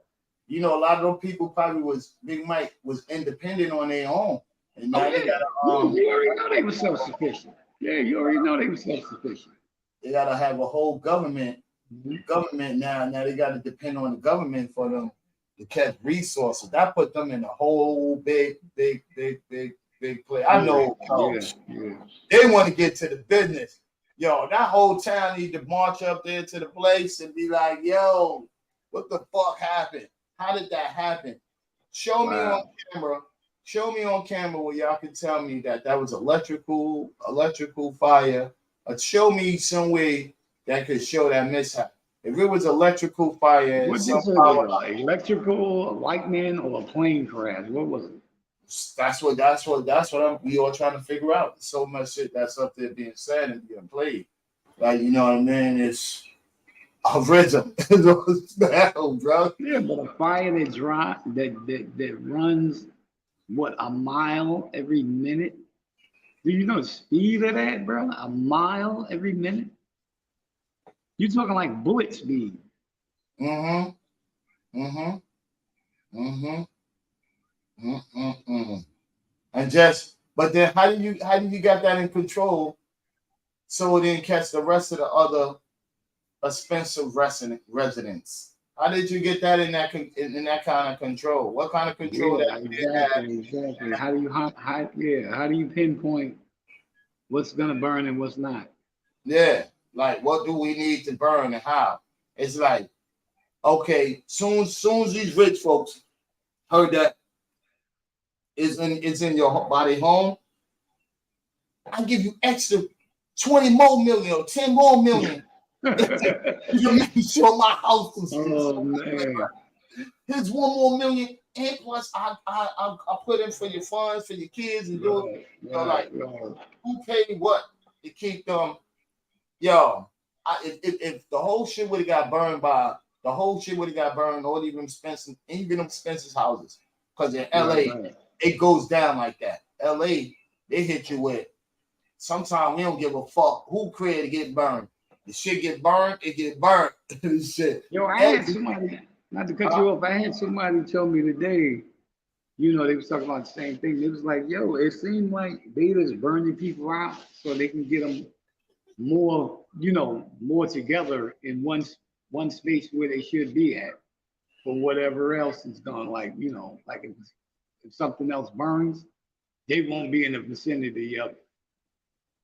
a lot of those people probably Big Mike was independent on their own, and now they gotta. You already know they were self-sufficient. Yeah, you already know they were self-sufficient. They gotta have a whole government. Government now they gotta depend on the government for them to catch resources. That put them in a whole big play. I know. They want to get to the business. Yo, that whole town need to march up there to the place and be like, yo, what the fuck happened? How did that happen? Show me on camera where y'all can tell me that was electrical fire. Show me some way that could show that mishap. If it was electrical fire, electrical, a lightning, or a plane crash, what was it? That's what we all trying to figure out. So much shit that's up there being said and being played. Like, you know what I mean? It's a rhythm. Hell, bro. Yeah, but a fire that runs a mile every minute? Do you know the speed of that, bro? A mile every minute? You're talking like bullet speed. Mm-hmm. Mm-mm-mm. And just, but then how do you got that in control so it didn't catch the rest of the other expensive residents? How did you get that in that kind of control? What kind of control that Yeah, you didn't have? exactly. How do you pinpoint what's gonna burn and what's not? Yeah, like what do we need to burn and how? It's like, okay, soon as these rich folks heard that it's in your body home, I give you extra 20 more million or 10 more million. You make sure my house is Oh man. here's 1 more million, and plus I put in for your funds for your kids and do it. Like Right. who paid what to keep them? Yo, if the whole shit would have got burned by the whole shit would have got burned, all even them Spencer's houses, because in LA Right. it goes down like that. LA they hit you with. Sometimes we don't give a fuck who created get burned. The shit get burned, it get burned. Shit. Yo, I had somebody, not to cut you off, I had somebody tell me today, they was talking about the same thing. They was like, yo, it seemed like they just burning people out so they can get them more, more together in one space where they should be at for whatever else is done. Like, like if something else burns, they won't be in the vicinity of it.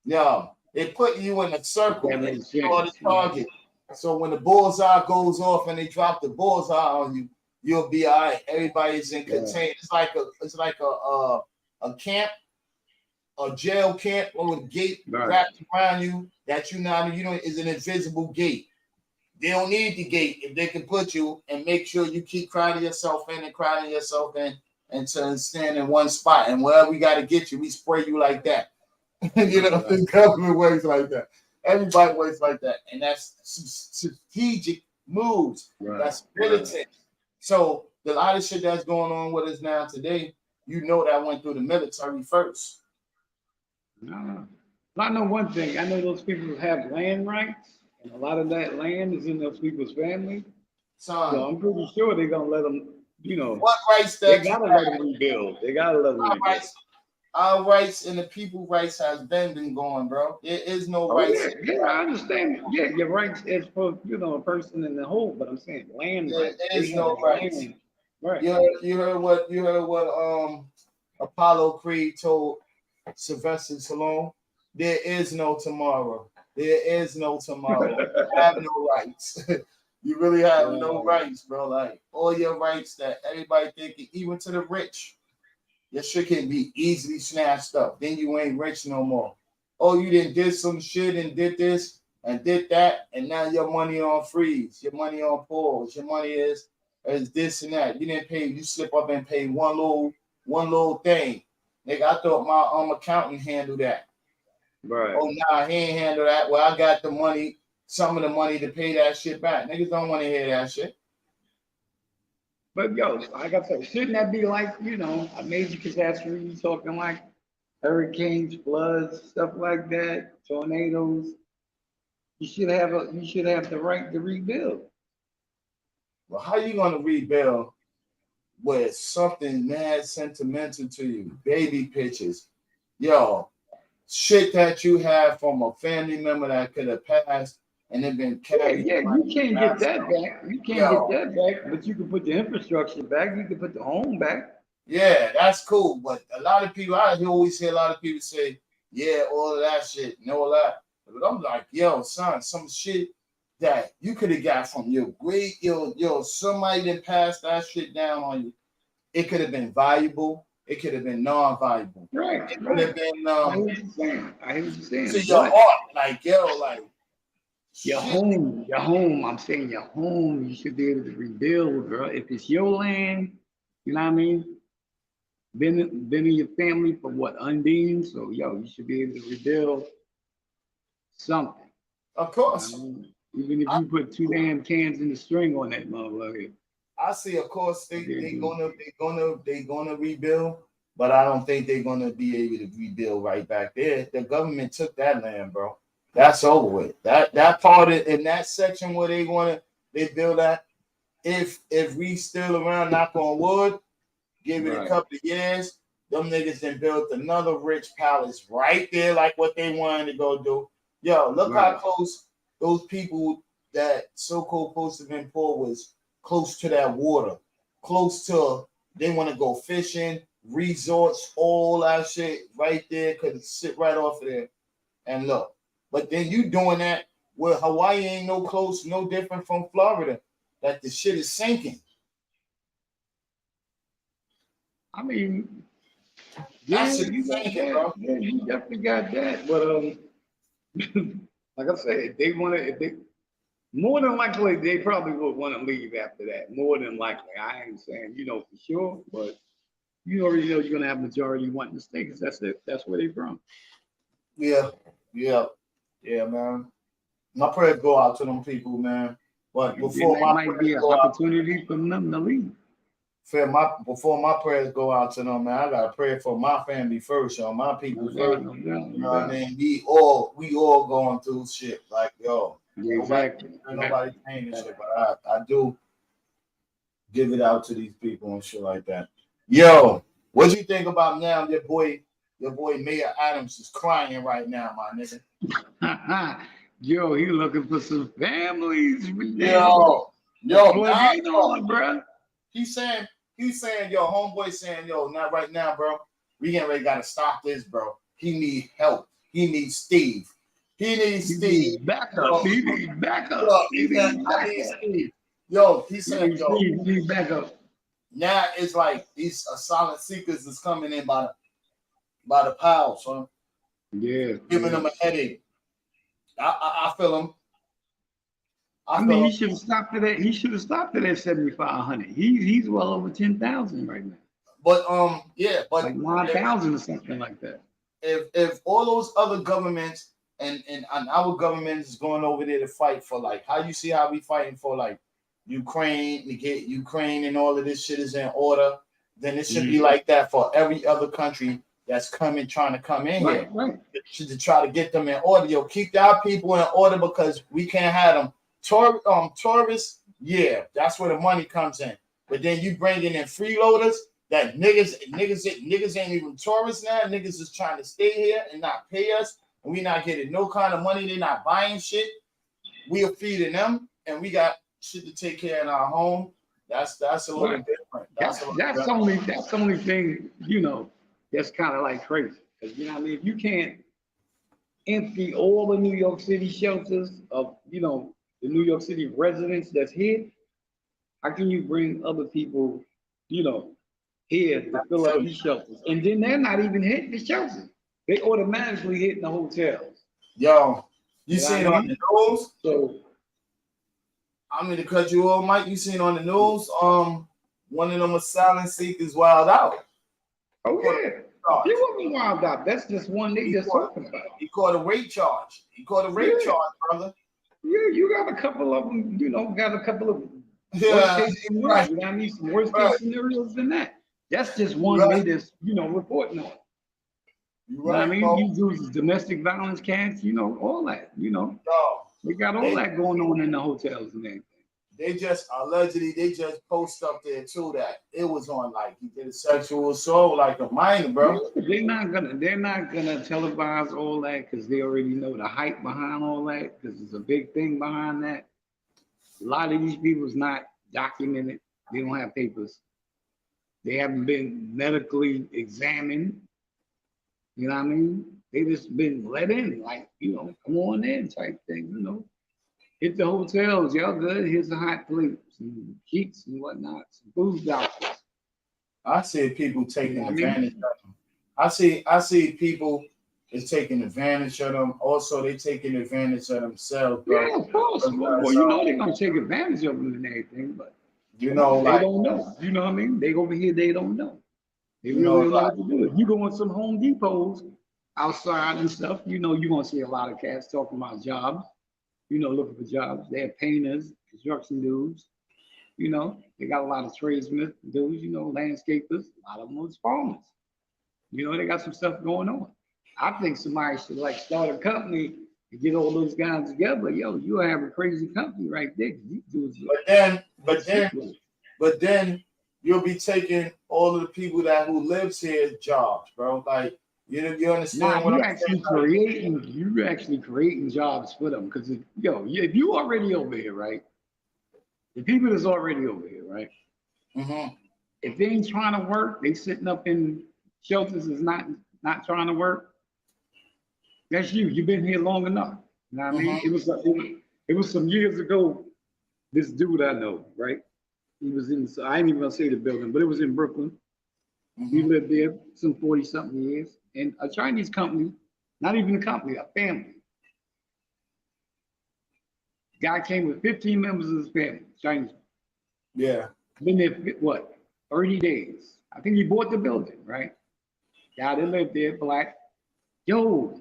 No, it put you in a circle. That And makes you are the sense. target. So when the bullseye goes off and they drop the bullseye on you, you'll be all right. Everybody's in containment. It's like a camp, a jail camp, or a gate wrapped around you that is an invisible gate. They don't need the gate if they can put you and make sure you keep crowding yourself in and to stand in one spot. And wherever we got to get you, we spray you like that. The government works like that. Everybody works like that. And that's strategic moves. Right. That's militant. So the lot of shit that's going on with us now today, that went through the military first. No. I know one thing. I know those people have land rights, and a lot of that land is in those people's family. So I'm pretty sure they're gonna let them. What rights they gotta let them rebuild. They gotta let them rebuild. Our rights and the people's rights has been going, bro. There is no rights. Yeah, I understand. Yeah, your rights as for a person in the whole, but I'm saying land rights. There is no rights. Right. You heard what Apollo Creed told Sylvester Stallone? There is no tomorrow. There is no tomorrow. You have no rights. You really have no rights, bro. Like all your rights that everybody thinking, even to the rich, your shit can be easily snatched up. Then you ain't rich no more. Oh, you did some shit and did this and did that, and now your money on freeze, your money on pause, your money is this and that. You didn't pay. You slip up and pay one little thing. Nigga, I thought my accountant handled that. Right. Oh, nah, he ain't handle that. Well, I got the money, some of the money to pay that shit back. Niggas don't want to hear that shit. But yo, like I said, shouldn't that be like, a major catastrophe? You talking like hurricanes, floods, stuff like that, tornadoes. You should have the right to rebuild. Well, how you gonna rebuild with something mad sentimental to you? Baby pictures. Yo, shit that you have from a family member that could have passed and it been carried. Yeah, you can't get that back. You can't get that back, but you can put the infrastructure back. You can put the home back. Yeah, that's cool. But a lot of people, I always hear a lot of people say, yeah, all of that shit, all that. But I'm like, yo, son, some shit that you could have got from your great, somebody that passed that shit down on you. It could have been valuable. It could have been non-valuable. Right. It could have been I hear what you're saying. to your heart, like, your home. I'm saying your home. You should be able to rebuild, bro. If it's your land, you know what I mean. Been in your family for what, undine? So you should be able to rebuild something. Of course. Even if you put 2 damn cans in the string on that motherfucker. I see, of course, they're gonna rebuild, but I don't think they're gonna be able to rebuild right back there. The government took that land, bro. That's over with. That part in that section where they build that, if we still around, knock on wood, give it a couple of years, them niggas then built another rich palace right there, like what they wanted to go do. Yo, look how close those people that so-called supposed to have been poor was close to that water, close to, they want to go fishing, resorts, all that shit right there, could sit right off of there and look. But then you doing that where Hawaii ain't no close, no different from Florida, that the shit is sinking. I mean, That's you got sinking, that. bro. Yeah, you definitely got that. But like I said, if they want to, if they more than likely, they probably would want to leave after that. More than likely, I ain't saying for sure, but you already know you're gonna have majority wanting to stay because that's it. That's where they from. Yeah, man. My prayers go out to them people, man. But before there my might be an opportunity for them to leave. Before my prayers go out to them, man, I gotta pray for my family first, yo. My people first. You know what I mean? We all going through shit. Like, yo, exactly. Nobody paying this shit, but I do give it out to these people and shit like that. Yo, what you think about now? Your boy Mayor Adams is crying right now, my nigga. Yo, he looking for some families. Yo, bro. He's saying, yo, homeboy saying, yo, not right now, bro. We getting ready, gotta stop this, bro. He need help. He needs Steve. He needs Steve. Backup. He needs backup. I need Steve. Yo, he's saying, yo, Steve backup. Now it's like these asylum seekers is coming in by the pile, son. Yeah. Giving them a headache. I feel him. I mean, he should have stopped at that. He should have stopped at that 7,500. He's well over 10,000 right now. But but like 9,000 or something like that. If all those other governments and our government is going over there to fight for, like, how you see how we fighting for, like, Ukraine, to get Ukraine and all of this shit is in order, then it should be like that for every other country that's trying to come in here. Right. To try to get them in order. Yo, keep our people in order because we can't have them. Tourists, yeah, that's where the money comes in. But then you bringing in freeloaders that niggas ain't even tourists now. Niggas is trying to stay here and not pay us, and we not getting no kind of money. They're not buying shit. We are feeding them, and we got shit to take care in our home. That's a little different. That's the only thing, that's kind of like crazy. Because what I mean, if you can't empty all the New York City shelters of, the New York City residents that's here, how can you bring other people, here to fill up these shelters? And then they're not even hitting the shelters. They automatically hitting the hotels. Yo, you seen on the news? So, I'm going to cut you off, Mike. You seen on the news, one of them asylum seekers wild out. Oh, yeah. He wasn't wild out. That's just one they just talking about. He caught a rape charge. Charge, brother. Yeah, you got a couple of them, worst case scenarios. I need some worst case scenarios than that. That's just one they just, reporting on. I mean, these dudes is domestic violence cats, all that, We got all that going on in the hotels and everything. They just post up there too that it was on, like, he did a sexual assault like a minor, bro. They're not gonna televise all that because they already know the hype behind all that, because it's a big thing behind that. A lot of these people's not documented. They don't have papers. They haven't been medically examined. You know what I mean? They just been let in, like, come on in type thing, Hit the hotels, y'all good. Here's a hot plate, some sheets and whatnot, some food vouchers. I see people taking advantage of them. I see people is taking advantage of them. Also, they taking advantage of themselves, bro. Yeah, of course. Well, they're gonna take advantage of them and everything, but they don't know. You know what I mean? They over here, they don't know. They really don't know what to do. If you go in some Home Depots outside and stuff, you're gonna see a lot of cats talking about jobs. Looking for jobs. They have painters, construction dudes. They got a lot of tradesmen dudes, landscapers. A lot of them are farmers. They got some stuff going on. I think somebody should, like, start a company and get all those guys together. Yo, you'll have a crazy company right there. But then but then you'll be taking all of the people who lives here jobs, bro. Like you understand Nah, what you I'm actually saying? creating jobs for them. Because if you already over here, right? The people that's already over here, right? Mm-hmm. If they ain't trying to work, they sitting up in shelters is not trying to work. That's you. You've been here long enough. You know what I mean? Mm-hmm. It was some years ago. This dude I know, right? He was in. I ain't even gonna say the building, but it was in Brooklyn. He Mm-hmm. lived there some 40 something years, and a Chinese company, not even a company, a family. Guy came with 15 members of his family, Chinese. Yeah. Been there what 30 days. I think he bought the building, right? Guy that lived there, black. Yo,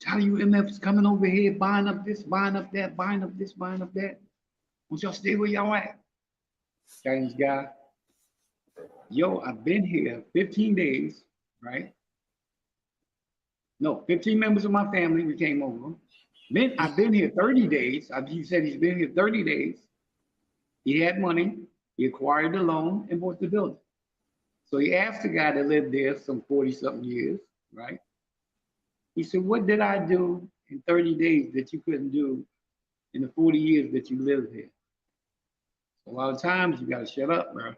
Charlie UMF's coming over here, buying up this, buying up that, buying up this, buying up that. Won't y'all stay where y'all at? Chinese guy. Yo, I've been here 15 days, right? No, 15 members of my family, we came over. Then I've been here 30 days. He said he's been here 30 days. He had money. He acquired the loan and bought the building. So he asked the guy that lived there some 40 something years, right? He said, what did I do in 30 days that you couldn't do in the 40 years that you lived here? A lot of times you got to shut up, bro.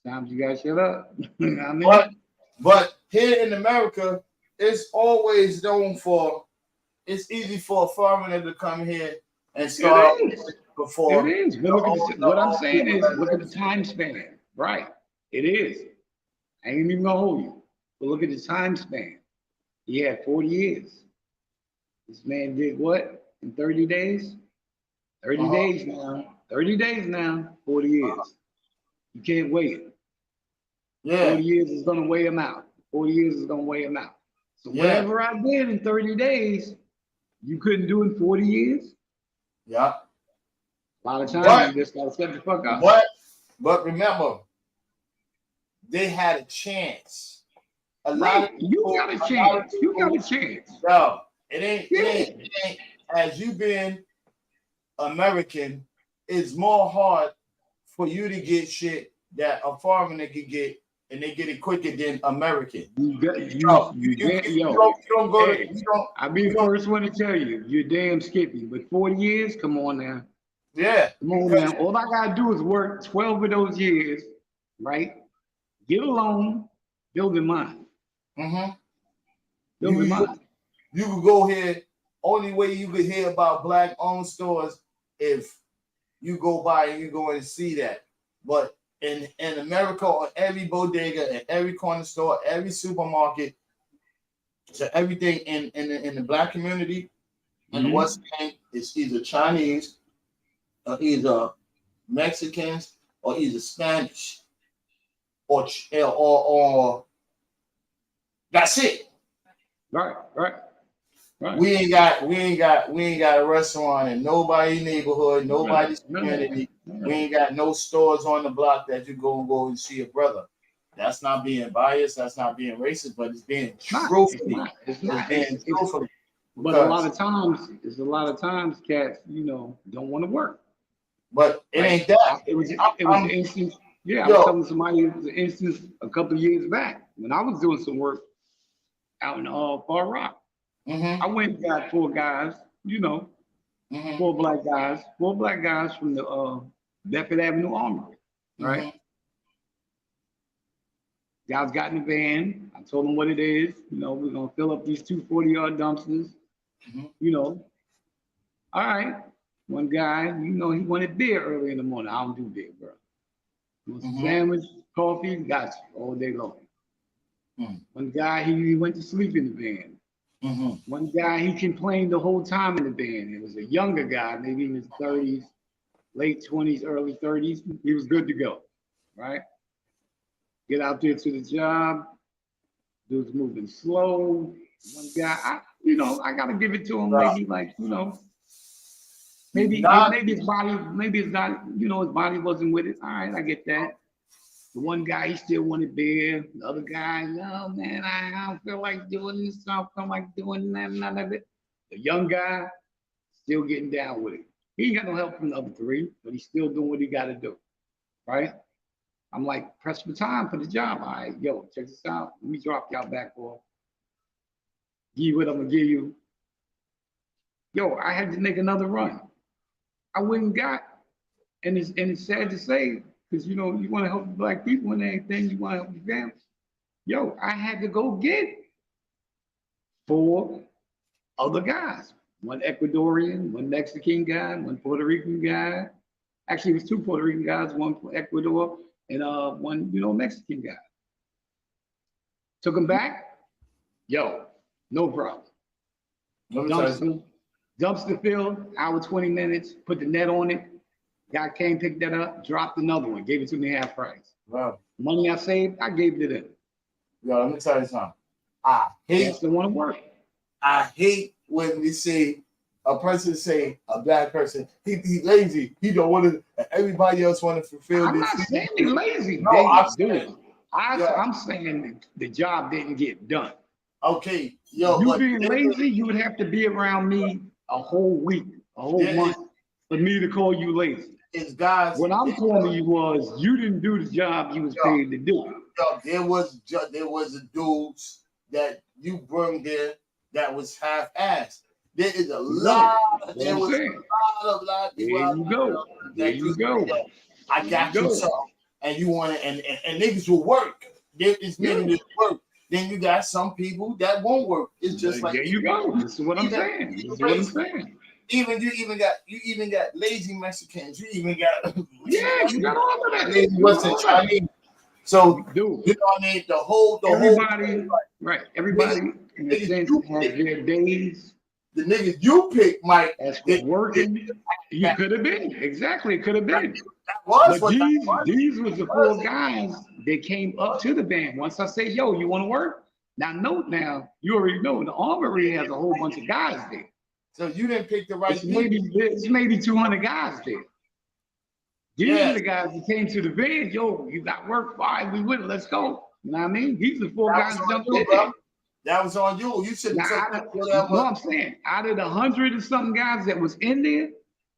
Sometimes you got to shut up. You know what I mean? But here in America, it's always known for, it's easy for a foreigner to come here and start before. It is. But look at what I'm saying is, look at the time span. Right. It is. I ain't even gonna hold you. But look at the time span. He had 40 years. This man did what in 30 days? 30 days now. 30 days now. 40 years. You can't wait. Yeah. 40 years is gonna weigh him out. 40 years is gonna weigh him out. So whatever I did in 30 days, you couldn't do in 40 years. Yeah. A lot of times you just gotta shut the fuck up. But remember, they had a chance. You got a chance. You got a chance. No, it ain't. As you being American, it's more hard for you to get shit that a foreigner could get, and they get it quicker than American. You don't go to. I'll be the first one to tell you, you're damn skippy. But 40 years, come on now. Yeah. Come on now. All I gotta do is work 12 of those years, right? Get a loan, build a mine. Mm-hmm. Build a mine. You could go here. Only way you could hear about black-owned stores if you go by and you go and see that. But in America, on every bodega, in every corner store, every supermarket, so everything in the black community and the West End is either Chinese, or either Mexicans, or either Spanish, or that's it. Right. We ain't got a restaurant in nobody's neighborhood, nobody's community. We ain't got no stores on the block that you go and see a brother. That's not being biased. That's not being racist, but it's being truthfully. It's not. But a lot of times, cats, don't want to work. But it ain't that. It was an instance. Yeah, I was telling somebody it was an instance a couple of years back when I was doing some work out in Far Rock. Mm-hmm. I went and got 4 guys, 4 black guys from the Bedford Avenue Armory, right? Mm-hmm. Guys got in the van. I told them what it is. We're gonna fill up these 2 40-yard dumpsters. All right. One guy, he wanted beer early in the morning. I don't do beer, bro. Sandwich, coffee, got you all day long. One guy, he went to sleep in the van. One guy, he complained the whole time in the van. It was a younger guy, maybe in his 30s, late 20s, early 30s. He was good to go, right? Get out there to the job. Dude's moving slow. One guy, I gotta give it to him. Maybe maybe his body wasn't with it. All right, I get that. The one guy, he still wanted beer. The other guy, no, man, I don't feel like doing this. I don't feel like doing that, none of it. The young guy, still getting down with it. He ain't got no help from the other three, but he's still doing what he got to do, right? I'm like, press for time for the job. All right, yo, check this out. Let me drop y'all back for. Give you what I'm gonna give you. Yo, I had to make another run. I went and got, and it's sad to say, because you know you want to help black people and everything, you want to help your family. Yo, I had to go get 4 other guys. One Ecuadorian, one Mexican guy, one Puerto Rican guy. Actually, it was 2 Puerto Rican guys, one from Ecuador, and one, Mexican guy. Took them back. Yo, no problem. Dumpster filled, hour 20 minutes, put the net on it. Guy came, picked that up, dropped another one, gave it to me half price. Wow. Money I saved, I gave it to them. Yo, let me tell you something. I hate the one to work. I hate when we say a person say a black person, he lazy, he don't want to, everybody else want to fulfill I'm this. not saying he's lazy. No, I'm saying the job didn't get done. Okay, yo, you being lazy, you would have to be around me a whole week, a whole month for me to call you lazy. It's guys. What I'm calling you was you didn't do the job you was paid to do. Yo, there was a dudes that you bring there that was half-assed. There is a lot. There was a lot. There you go. There you go. I got you some, and you want to, and niggas will work. It's niggas that work. Then you got some people that won't work. It's just like there you go. This is what I'm saying. You even got lazy Mexicans. You even got you got all of that. Lazy Western Chinese. So dude, you know what I mean? The whole right. Everybody in a sense has their days. The niggas you pick, Mike. As for working, you could have been. Exactly, it could have been. But these was the 4 guys that came up to the band. Once I say, yo, you want to work? Now, you already know the armory has a whole bunch of guys there. So you didn't pick the right people. It's maybe 200 guys there. These are the guys that came to the band. Yo, you got work, fine, we with it, let's go. You know what I mean? These are the 4 guys that jumped in. That was on you. You should have took whatever. No, I'm saying, out of the 100 and something guys that was in there,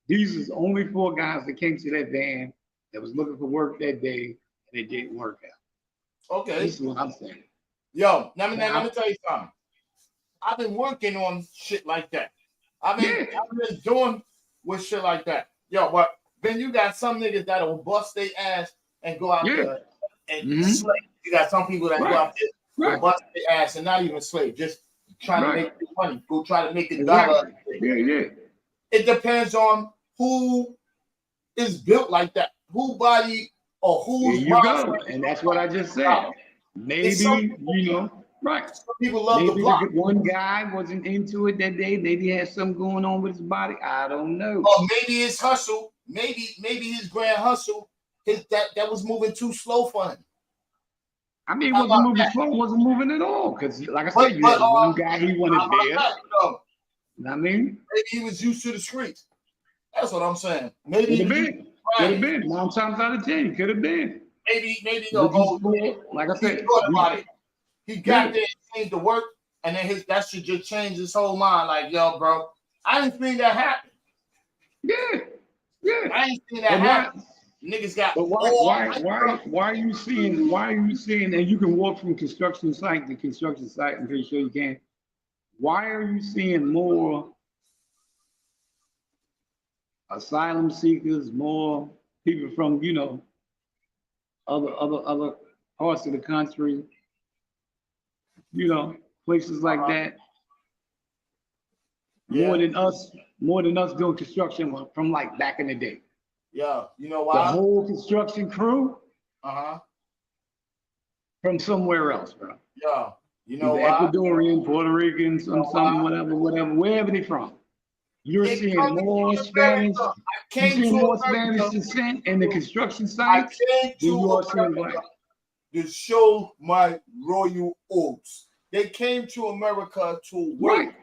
these is only 4 guys that came to that van that was looking for work that day, and it didn't work out. Okay. This is what I'm saying. Yo, let me tell you something. I've been working on shit like that. I've been doing with shit like that. Yo, but then you got some niggas that'll bust their ass and go out there and slave. You got some people that go out there and bust their ass and not even slave, just trying to make money. Go try to make a dollar. It depends on who is built like that. Who body or who's go. And that's what I just said. Maybe, right. Some people love the block. One guy wasn't into it that day. Maybe he had something going on with his body. I don't know. Or maybe his hustle, maybe his grand hustle, that was moving too slow for him. I mean, it wasn't moving slow, wasn't moving at all. Because, like I said, you had one guy he wanted there. You know what I mean? Maybe he was used to the streets. That's what I'm saying. Maybe could have been. 9 times out of 10, could have been. Maybe like I said, he got there and changed the work, and then that should just change his whole mind. Like, yo, bro, I didn't think that happened. Yeah. I didn't think that happened. Niggas got. But why are you seeing? And you can walk from construction site to construction site. I'm pretty sure you can. Why are you seeing more asylum seekers, more people from other parts of the country, places like that, more than us doing construction from like back in the day. Yeah, you know why? The whole construction crew, from somewhere else, bro. Yeah, you know why? Ecuadorian, Puerto Rican, something, whatever, wherever they from. You're seeing more Spanish. You're seeing more Spanish descent in the construction sites than you are seeing black. To show my royal oats. They came to America to work. Right.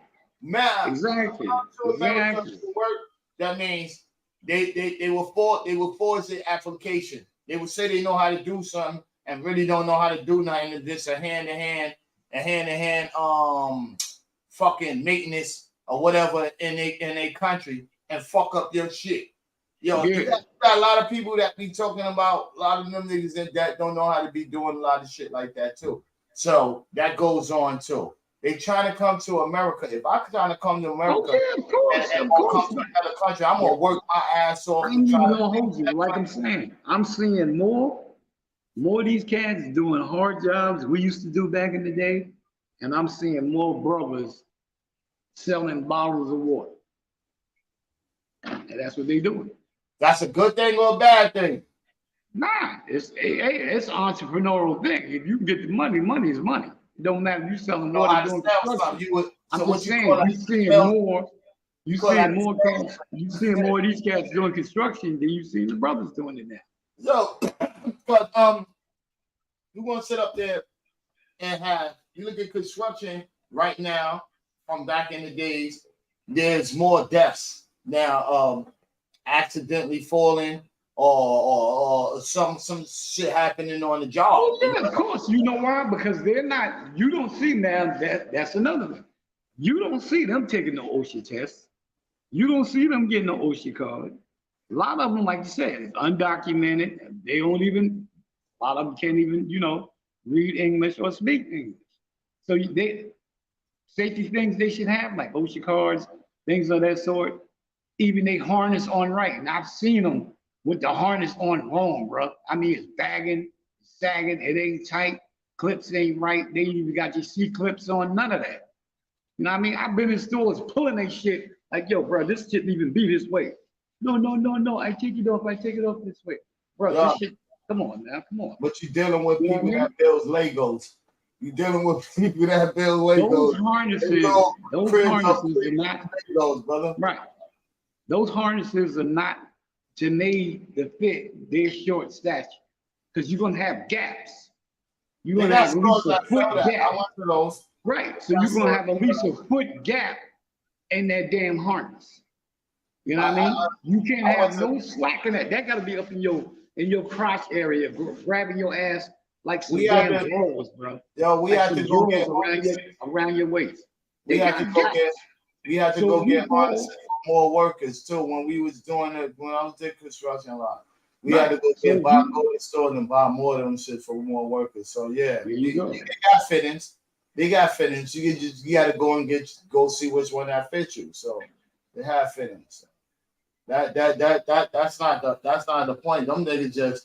Now, exactly. To work, that means they will force their application. They will say they know how to do something and really don't know how to do nothing. It's just a hand-to-hand fucking maintenance or whatever in a country. and fuck up your shit. Yo, Yeah. you got a lot of people that be talking about a lot of them niggas that don't know how to be doing a lot of shit like that too. So that goes on too. They trying to come to America. If I trying to come to America Okay, of course, and of come course. to another country, I'm gonna work my ass off. I ain't even gonna hold you. Like I'm saying, I'm seeing more of these cats doing hard jobs we used to do back in the day, and I'm seeing more brothers selling bottles of water. And that's what they doing. That's a good thing or a bad thing? Nah, it's an entrepreneurial thing. If you can get the money, money is money. It don't matter if you selling water doing construction. I'm just saying, you seeing more. You seeing more cats. You seeing more of these cats doing construction than you seeing the brothers doing it now. So, but you want to sit up there and have you look at construction right now from back in the days. There's more deaths now, accidentally falling or some shit happening on the job. Oh, yeah, of course. You know why? Because they're not. You don't see now that's another one. You don't see them taking the OSHA test. You don't see them getting the OSHA card. A lot of them, like you said, it's undocumented. They don't even. A lot of them can't even, read English or speak English. So they safety things they should have, like OSHA cards, things of that sort. Even they harness on right, and I've seen them with the harness on wrong, bro. I mean, it's bagging, sagging, it ain't tight, clips ain't right. They even got your C clips on, none of that. You know what I mean? I've been in stores pulling that shit like, yo, bro, this shouldn't even be this way. No, I take it off this way. Bro, this shit, come on now, come on. But you're dealing with people that build Legos. You're dealing with people that build Legos. Those harnesses are not Legos, brother. Right. Those harnesses are not made to fit their short stature, because you're gonna have gaps. You're gonna have at least a foot gap. I went to those. Right. So you're gonna have at least a foot gap in that damn harness. You know what I mean? You can't have no slack in that. That gotta be up in your crotch area, grabbing your ass like some damn drawers, bro. Yo, we had to go get around your waist. We had to go get harnesses for more workers too. When we was doing it, when I was doing construction a lot, we had to go to the store and buy more of them shit for more workers. So yeah, they got fittings. They got fittings. You got to go see which one that fits you. So they have fittings. That's not the point. Them niggas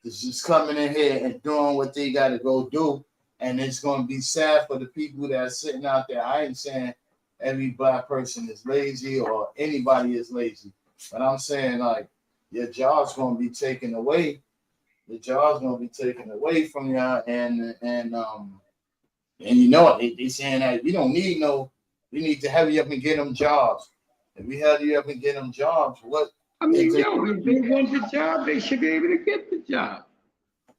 just coming in here and doing what they got to go do. And it's going to be sad for the people that are sitting out there. I ain't saying every black person is lazy or anybody is lazy. But I'm saying, like, your job's going to be taken away. The job's going to be taken away from y'all. And you know what? They saying that we need to hurry up and get them jobs. If we hurry up and get them jobs, what? I mean, if they want the job, they should be able to get the job.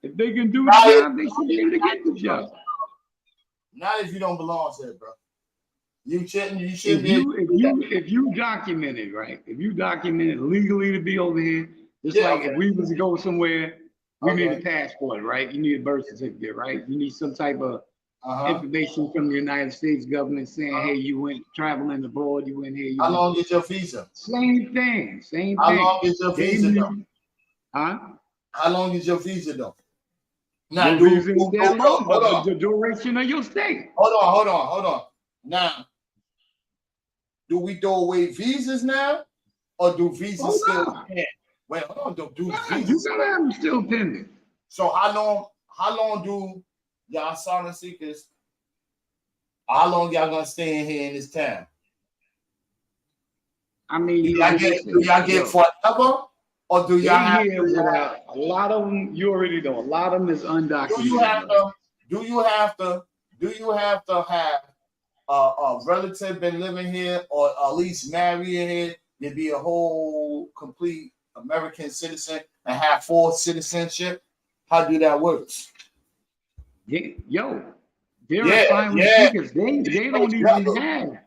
If they can do the job, they should be able to get the job. Not if you don't belong to it, bro. You shouldn't be. If you document it, right? If you document it legally to be over here, just like if we was to go somewhere, we need a passport, right? You need a birth certificate, right? You need some type of information from the United States government saying, hey, you went traveling abroad, you went here. How long is your visa? Same thing. How long is your visa, though? Huh? How long is your visa, though? Now, the duration of your stay. Hold on. Now, do we throw away visas now, or do visas still pending? Wait, hold on. Do visas? You gotta have them still pending. So how long do y'all asylum seekers? How long y'all gonna stay in here in this town? I mean, do y'all get forever? Or do y'all have to, a lot of them? You already know. A lot of them is undocumented. Do you have to have a relative been living here or at least married here to be a whole complete American citizen and have full citizenship? How do that work? Yeah, there are asylum seekers. They don't even have.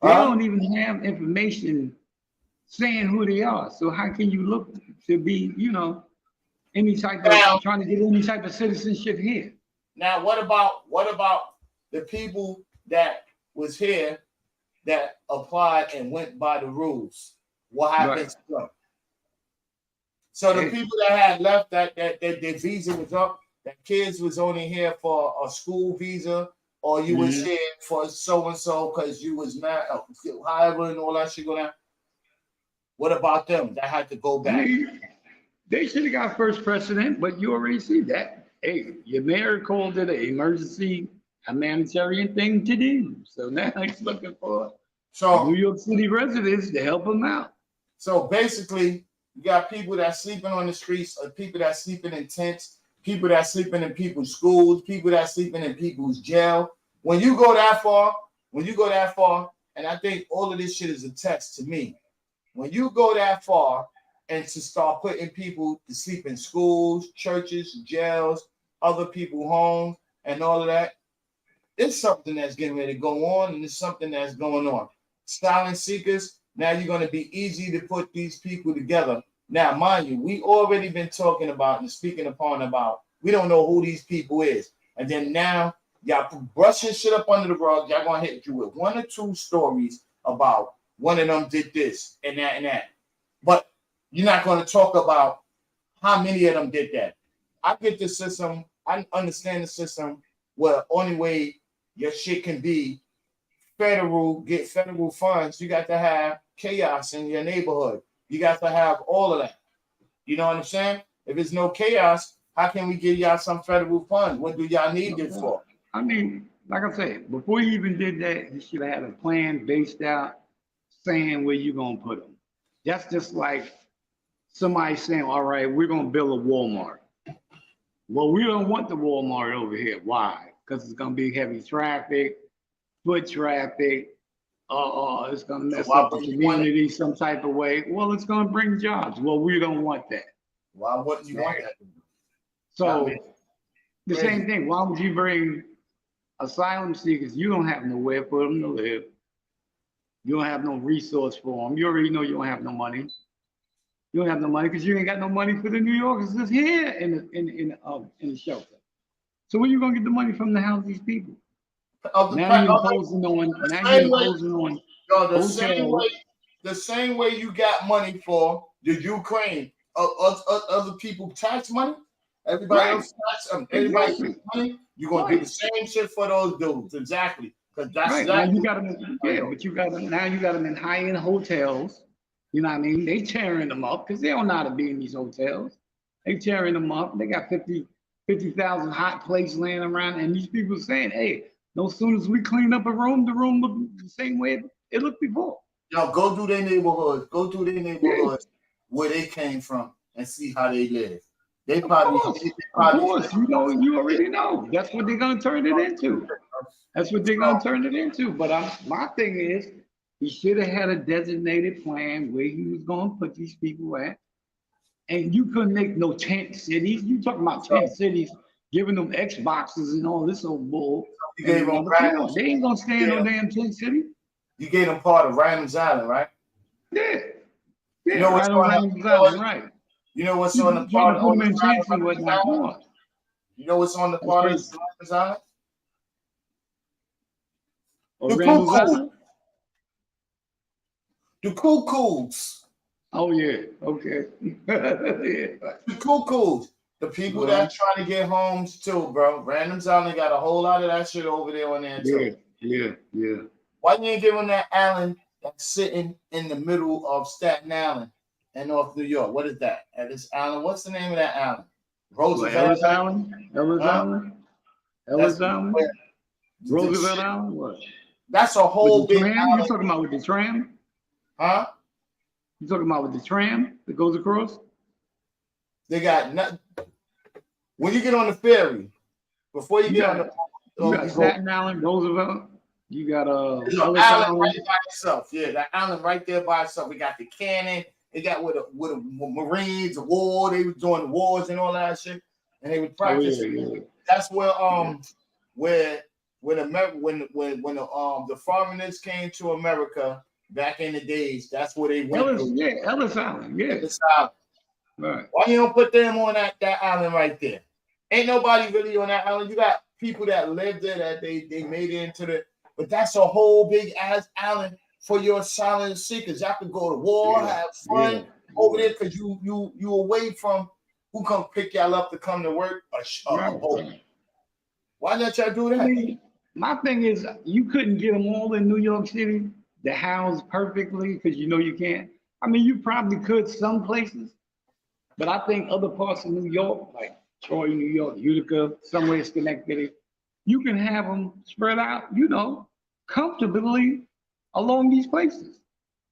They don't even have information saying who they are. So how can you look to be, any type of trying to get any type of citizenship here? Now, what about the people that was here that applied and went by the rules? what happens to them. So the people that had left, that their visa was up, that kids was only here for a school visa, or you was here for so and so because you was mad, however, and all that shit going on. What about them that had to go back? They should have got first precedent, but you already see that. Hey, your mayor called it an emergency, a humanitarian thing to do. So now he's looking for New York City residents to help him out. So basically, you got people that sleeping on the streets, or people that sleeping in tents, people that sleeping in people's schools, people that sleeping in people's jail. When you go that far, and I think all of this shit is a test to me. When you go that far and to start putting people to sleep in schools, churches, jails, other people's homes, and all of that, it's something that's getting ready to go on, and it's something that's going on. Silent seekers, now you're going to be easy to put these people together. Now, mind you, we already been talking about and speaking upon about, we don't know who these people is. And then now, y'all brushing shit up under the rug, y'all going to hit you with 1 or 2 stories about one of them did this and that and that. But you're not going to talk about how many of them did that. I get the system. I understand the system where only way your shit can be get federal funds. You got to have chaos in your neighborhood. You got to have all of that. You know what I'm saying? If there's no chaos, how can we give y'all some federal funds? What do y'all need it for? I mean, like I said, before you even did that, you should have had a plan based out saying where you're going to put them. That's just like somebody saying, all right, we're going to build a Walmart. Well, we don't want the Walmart over here. Why? Because it's going to be heavy traffic, foot traffic. It's going to mess up the community some type of way. Well, it's going to bring jobs. Well, we don't want that. Why wouldn't you want that? So the same thing. Why would you bring asylum seekers? You don't have nowhere for them to live. You don't have no resource for them. You already know you don't have no money. You don't have no money because you ain't got no money for the New Yorkers that's here in the shelter. So where you gonna get the money from to house these people? Now you're imposing on. The same way you got money for the Ukraine, other people tax money. Everybody else tax. Everybody tax money. You're gonna do the same shit for those dudes. Exactly. Because that's right. Now you got them, but you got them in high-end hotels. You know what I mean? They tearing them up because they don't know how to be in these hotels. They tearing them up. They got 50,000 hot plates laying around, and these people saying, "Hey, no sooner as we clean up a room, the room look the same way it looked before." Yo, go through their neighborhoods. Go through their neighborhoods where they came from and see how they live. They probably, of course, you already know. That's what they're gonna turn it into. That's what they're gonna turn it into. But my thing is, he should have had a designated plan where he was gonna put these people at. And you couldn't make no tent cities. You talking about tent cities, giving them Xboxes and all this old bull. They ain't gonna stay in no damn tent city. You gave them part of Randall's Island, right? Yeah. You know what's on Randall's Island, right? You know what's on the part of Randall's Island? You know what's on the part of Randall's Island? The cuckoos. The cuckoos. Oh yeah, okay. The cuckoos. The people that trying to get homes too, bro. Randall's Island got a whole lot of that shit over there on there too. Yeah. Why you ain't giving that island that's sitting in the middle of Staten Island and North New York? What is that? Ellis Island. What's the name of that island? Ellis Island? Ellis Island? Roosevelt Island? What? That's a whole big island. You talking about with the tram? Huh? You talking about with the tram that goes across? They got nothing. When you get on the ferry, before you get on the, you got Staten Island, Roosevelt. You got Ellis Island right by itself. Yeah, that island right there by itself. We got the cannon. They got with the Marines, the war. They was doing the wars and all that shit, and they would practice. That's where when the foreigners came to America back in the days, that's where they went. Ellis Island. Yeah. Ellis Island. Right. Why you don't put them on that island right there? Ain't nobody really on that island. You got people that lived there that they made it into the, but that's a whole big ass island for your asylum seekers. Y'all could go to war, have fun over there, because you away from who come pick y'all up to come to work. Why don't y'all do that? I mean, my thing is, you couldn't get them all in New York City to house perfectly because you know you can't. I mean, you probably could some places, but I think other parts of New York, like Troy, New York, Utica, somewhere in Schenectady, you can have them spread out, you know, comfortably along these places.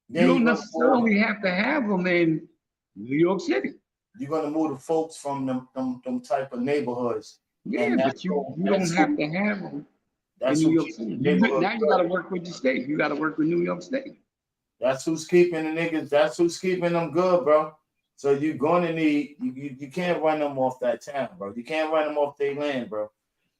You don't necessarily have to have them in New York City. You're gonna move the folks from them type of neighborhoods. Yeah, but you don't have to have them in New York City. Now you got to work with the state. You got to work with New York State. That's who's keeping the niggas. That's who's keeping them good, bro. So you're gonna need you can't run them off that town, bro. You can't run them off their land, bro.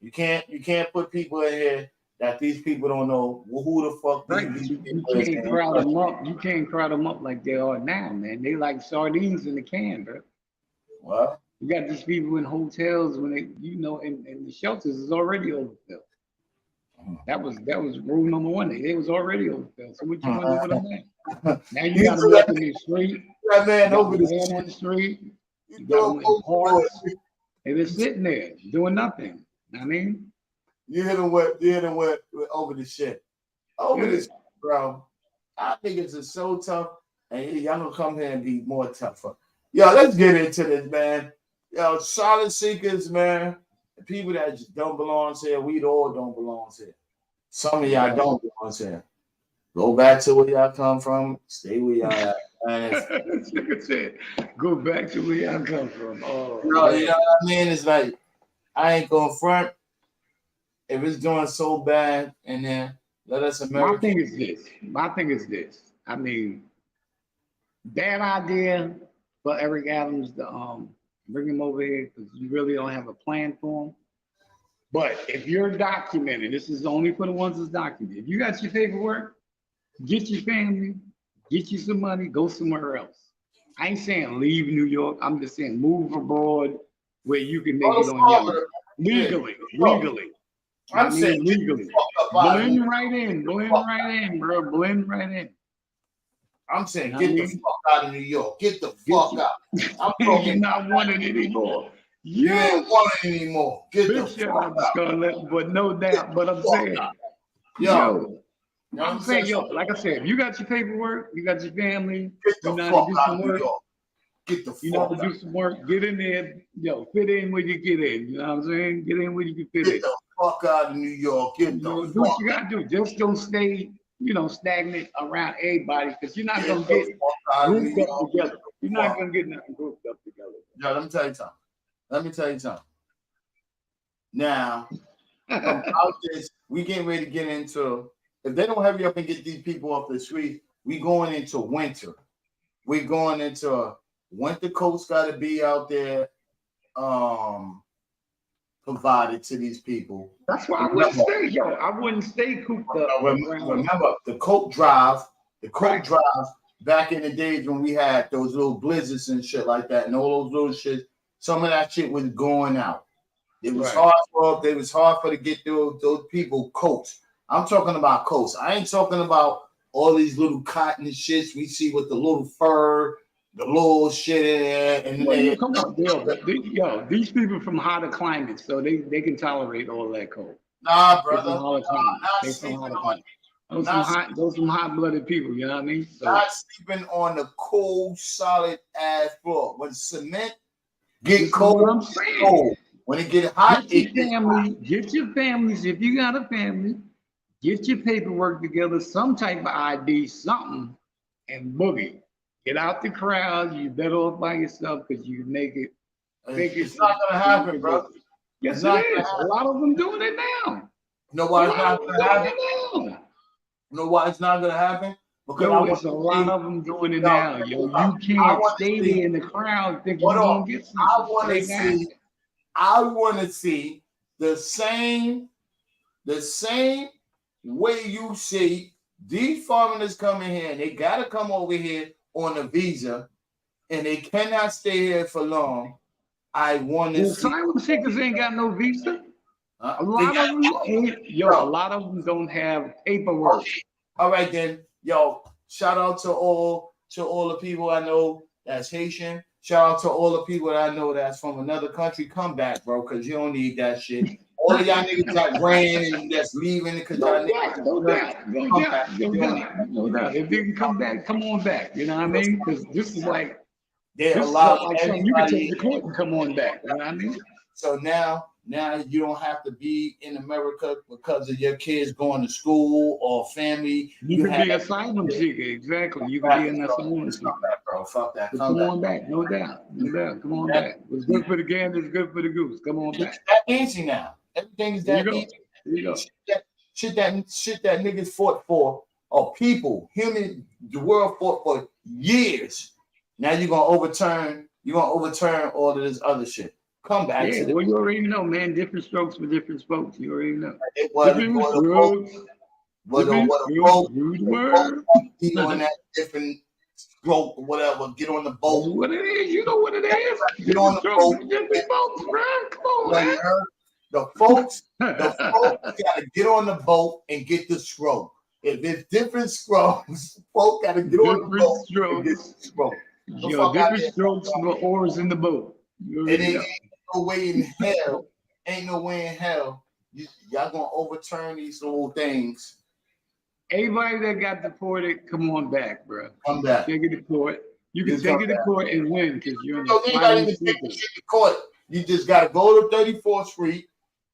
You can't put people in here that these people don't know who the fuck. Right. You can't crowd them up. You can't crowd them up like they are now, man. They like sardines in the can, bro. What? You got these people in hotels when they, you know, and the shelters is already overfilled. That was rule number one. They was already overfilled. So what you want to do with them now? Now you got them up in the street. That man over the man on the street. You got them in parks. They just sitting there doing nothing. You know what I mean? You hit them with over the shit. Over this, bro. I think it's just so tough. And y'all gonna come here and be more tougher. Yo, let's get into this, man. Yo, solid seekers, man. The people that just don't belong here, we all don't belong here. Some of y'all don't belong here. Go back to where y'all come from. Stay where y'all at. Like I said, go back to where y'all come from. Oh, you know what I mean? It's like, I ain't going front. If it's doing so bad, and then let us Americans. My thing is this. I mean, bad idea for Eric Adams to bring him over here because you really don't have a plan for him. But if you're documented, this is only for the ones that's documented. If you got your paperwork, get your family, get you some money, go somewhere else. I ain't saying leave New York. I'm just saying move abroad where you can make it on your own. Legally. I'm saying legally. Blend right in, bro. Blend right in. I'm saying get the fuck out of New York. Get the fuck out. I'm You're not wanted anymore. You ain't wanted anymore. Get the fuck out. Scarlett, but no doubt. But I'm saying, I'm saying, like I said, if you got your paperwork, you got your family, you know how to do some work. Get the fuck out. You know how to do some work. Get in there, fit in where you get in. You know what I'm saying? Get in where you can fit in. Get the fuck out of New York. Get the do what you gotta do. Just don't stay, stagnant around everybody, because you're not gonna get grouped up together. You're not gonna get nothing grouped up together. Yo, let me tell you something. Now, about this, we getting ready to get into. If they don't hurry up and get these people off the street, we going into winter. We're going into winter coats got to be out there provided to these people. That's why I wouldn't stay, I wouldn't stay cooped up. Remember the coat drive back in the days when we had those little blizzards and shit like that, and all those little shit. Some of that shit was going out. It was hard for to get those people coats. I'm talking about coats. I ain't talking about all these little cotton shits we see with the little fur, the little shit in there. And come on, these people from hotter climates, so they can tolerate all that cold. Nah, brother. Those some hot-blooded people, you know what I mean? So, not sleeping on the cold, solid ass floor. When cement get cold, I'm saying. When it get hot, get your families. If you got a family, get your paperwork together, some type of ID, something, and boogie. Get out the crowd. You better off by yourself because you make it. It's not gonna happen, bro. Yes, it is. A lot of them doing it now. You know why it's not gonna happen? You know why it's not gonna happen? Because there's a lot of them doing it now. You can't stay there in the crowd thinking you're gonna get something. I want to see the same way you see these foreigners coming here, and they gotta come over here on a visa, and they cannot stay here for long. I want to see. Asylum seekers ain't got no visa. A lot of them don't have paperwork. All right, then Yo, shout out to all the people I know that's Haitian. Shout out to all the people that I know that's from another country. Come back, bro, because you don't need that shit. All of y'all niggas that ran and that's leaving because y'all niggas. No doubt. If they can come back, come on back. You know what I mean? Because this is like, they this allow is like something you can take to court and come on back. You know what I mean? So now you don't have to be in America because of your kids going to school or family. You can be an asylum seeker, exactly. You can be an asylum seeker. Bro, fuck that. Come on back, no doubt. Come on back. What's good for the gander is good for the goose. Come on back. It's that easy now. Everything is that easy. There you go. Shit that niggas fought for, or people, the world fought for years. Now you're gonna overturn all of this other shit. Come back to well, you already know, man. Different strokes for different folks. You already know. It was different be on that different stroke or whatever. Get on the boat. What it is, you know what it is. Get on the boat. Different folks, bro. Come on, man. The folks gotta get on the boat and get the stroke. If it's different strokes, folks gotta get on the boat and get the stroke. Yo, different strokes, no oars in the boat. It ain't no way in hell. Y'all gonna overturn these little things. Everybody that got deported, come on back, bro. Come back. Take it to court. You can take it to court and win because you're in the final court. You just gotta go to 34th Street,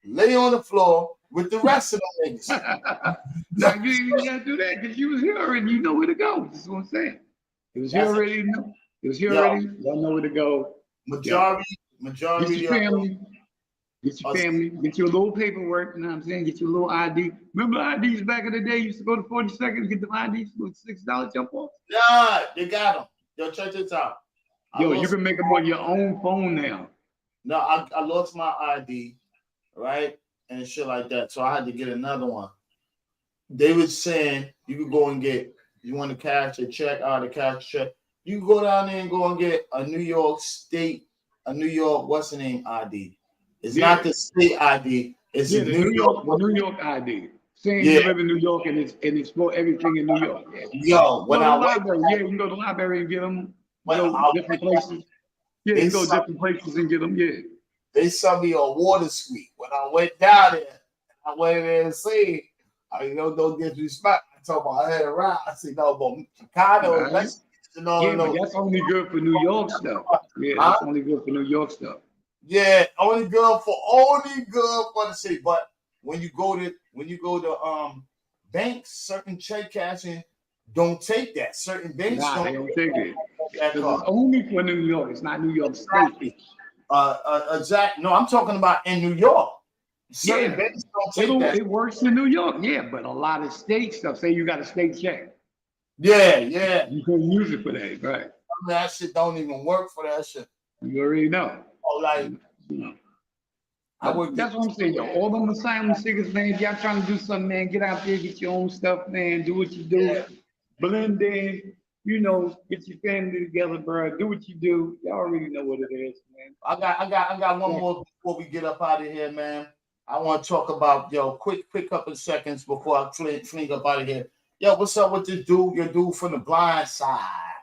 lay on the floor with the rest of the niggas. No, you ain't even gotta do that because you was here already. You know where to go. That's what I'm saying. It was here already. It was here already. Y'all know where to go. Majority. Get your family. Get your family. Get your little paperwork. You know what I'm saying? Get your little ID. Remember IDs back in the day? You used to go to 42nd to get the IDs with $6 jump off. Nah, they got them. Yo, check this out. You can make them on your own phone now. No, I lost my ID, right? And shit like that. So I had to get another one. They was saying you could go and get, you want to cash a check, you can go down there and go and get a New York, what's the name ID? It's not the state ID. It's the New York ID. Saying you live in New York and it's for everything in New York. Yo, when I went, you can go to the library and get them. Different places. Yeah, you go to different places and get them. Yeah. They sent me a water suite. When I went down there, I went in there and see. No disrespect. I told my head around. I said, no, but Chicago, but that's only good for New York stuff. Yeah, that's only good for New York stuff. Yeah, only good for the city. But when you go to banks, certain check cashing don't take that. Certain banks they don't take it. It's only for New York. It's not New York State. Exactly. No, I'm talking about in New York. Certain banks don't take that. It works in New York, but a lot of state stuff. Say you got a state check. Yeah. You can use it for that, right? That shit don't even work for that shit. You already know. That's what I'm saying, yo. All them asylum seekers, man, if y'all trying to do something, man, get out there, get your own stuff, man. Do what you do. Blend in, get your family together, bro. Do what you do. Y'all already know what it is, man. I got one more before we get up out of here, man. I want to talk about, quick couple of seconds before I fling up out of here. Yo, what's up with this dude? Your dude from the blind side.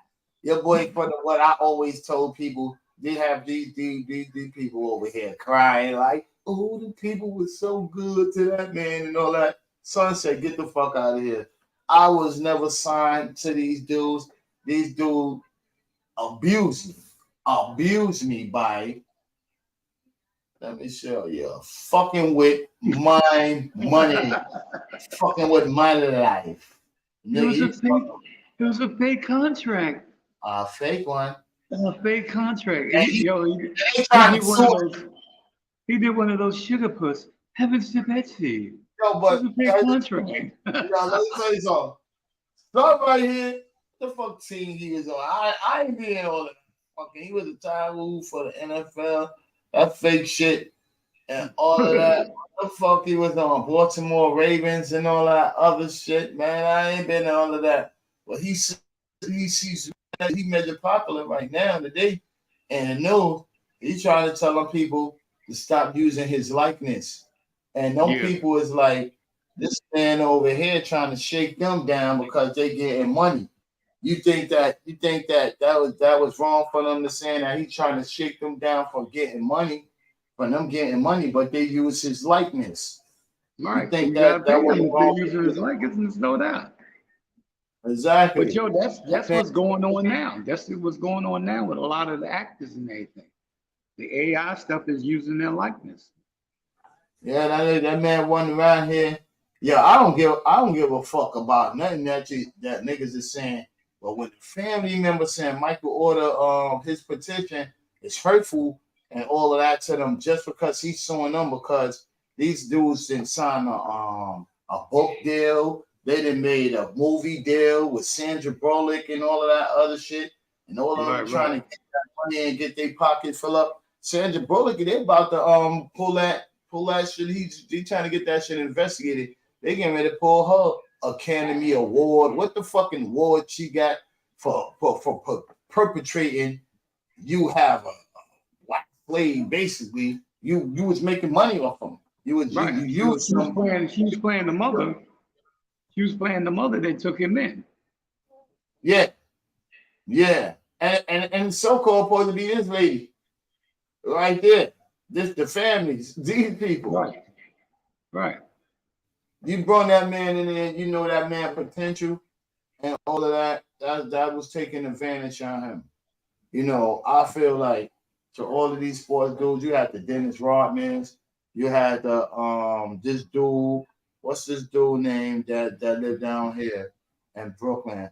Your boy from what I always told people. They have these people over here crying like, oh, the people were so good to that man and all that. Son said, get the fuck out of here. I was never signed to these dudes. These dudes abused me by, let me show you, fucking with my money, fucking with my life. It was a fake contract. A fake one. A fake contract. He did one of those sugar puss. Heavens to Betsy. Yo, but it was a fake contract. Let me tell you something. Start right here. The fuck team he was on. I ain't being all that. Fucking, he was a tie for the NFL. That fake shit and all of that. What the fuck he was on? Baltimore Ravens and all that other shit, man. I ain't been in all of that. But he sees he made it popular right now today. And the news, he's trying to tell them people to stop using his likeness. And those people is like, This man over here trying to shake them down because they getting money. You think that was wrong for them to say that he's trying to shake them down for getting money, for them getting money, but they use his likeness. Right. You think You gotta that pay was them if they're wrong? using his likeness, no doubt. But Exactly. yo, that's what's going on now. That's what's going on now with a lot of the actors and everything. The AI stuff is using their likeness. Yeah, that man running around here. Yeah, I don't give a fuck about nothing that niggas is saying. But when the family member saying Michael Order his petition is hurtful and all of that to them just because he's suing them because these dudes didn't sign a book deal. They done made a movie deal with Sandra Bullock and all of that other shit. And all of them trying to get that money and get their pocket fill up. Sandra Bullock, they about to pull that shit. He trying to get that shit investigated. They getting ready to pull her Academy Award. What the fucking award she got for perpetrating? You have a black slave, basically. You was making money off them. You was Right. you She was playing the mother. She was playing the mother that took him in. Yeah, yeah, and so-called supposed to be this lady right there. This the families, these people. Right. Right. You brought that man in there, you know that man potential and all of that. That was taking advantage of him. You know, I feel like to all of these sports dudes, you had the Dennis Rodmans, you had the this dude, what's this dude name that lived down here in Brooklyn,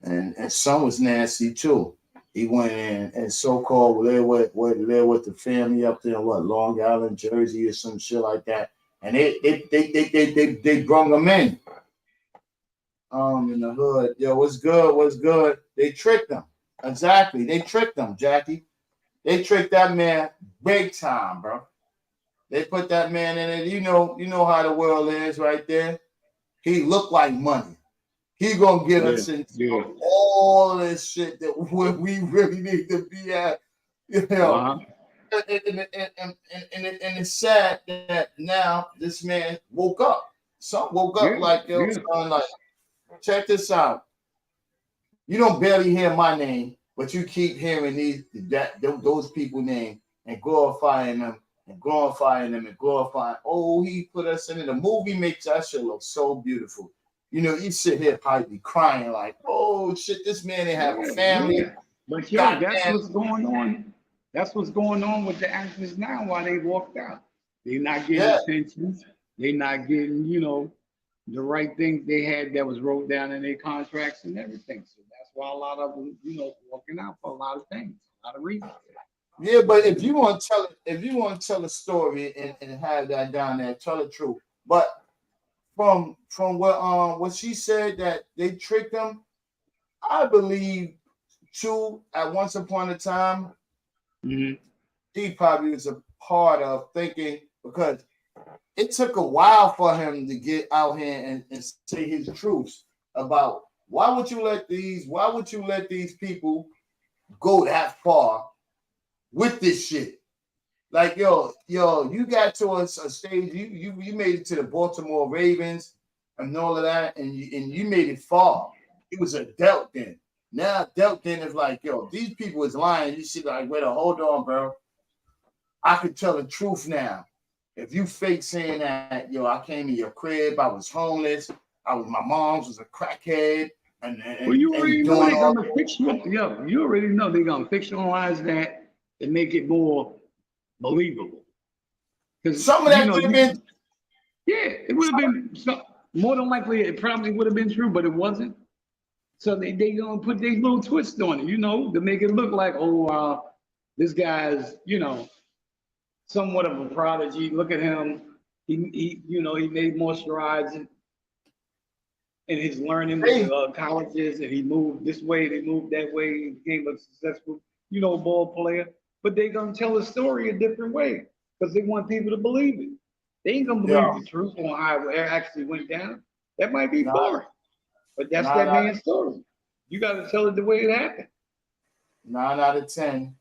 and some was nasty too. He went in and so-called live with the family up there, what Long Island, Jersey, or some shit like that. And they brung them in the hood. Yo, what's good? What's good? They tricked them. Exactly. They tricked them, Jackie. They tricked that man big time, bro. They put that man in it. You know how the world is right there. He looked like money. He gonna get us into all this shit that we really need to be at. You know. And it's sad that now this man woke up. Some woke up like, yo, son, like, check this out. You don't barely hear my name, but you keep hearing those people name and glorifying them and glorifying them and glorifying. Oh, he put us in it. The movie makes that shit look so beautiful. You know, you sit here probably crying like, oh shit, this man didn't have a family. Yeah. But yo, that's what's going on. That's what's going on with the actors now while they walked out. They're not getting pensions. They're not getting, the right things they had that was wrote down in their contracts and everything. So that's why a lot of them, walking out for a lot of things, a lot of reasons. Yeah, but if you want to tell a story and have that down there, tell the truth. But from what she said that they tricked them, I believe too. At once upon a time, he probably was a part of thinking because it took a while for him to get out here and say his truths about why would you let these people go that far with this shit. Like yo, you got to a stage, you made it to the Baltimore Ravens and all of that, and you made it far. It was a dealt then. Now dealt then is like, yo, these people is lying. You see, like, wait, hold on, bro. I could tell the truth now. If you fake saying that, yo, I came in your crib, I was homeless, my mom's was a crackhead, and well, you already know they're gonna you already know they're gonna fictionalize that and make it more believable. Because some of that could have been, it would have been more than likely. It probably would have been true, but it wasn't. So they gonna put these little twists on it, to make it look like, this guy's, somewhat of a prodigy. Look at him. He made more strides in his learning with colleges, and he moved this way, they moved that way, and became a successful, ball player. But they're gonna tell a story a different way because they want people to believe it. They ain't gonna believe the truth on how it actually went down. That might be boring, but that's that man's story. You got to tell it the way it happened. 9 out of 10.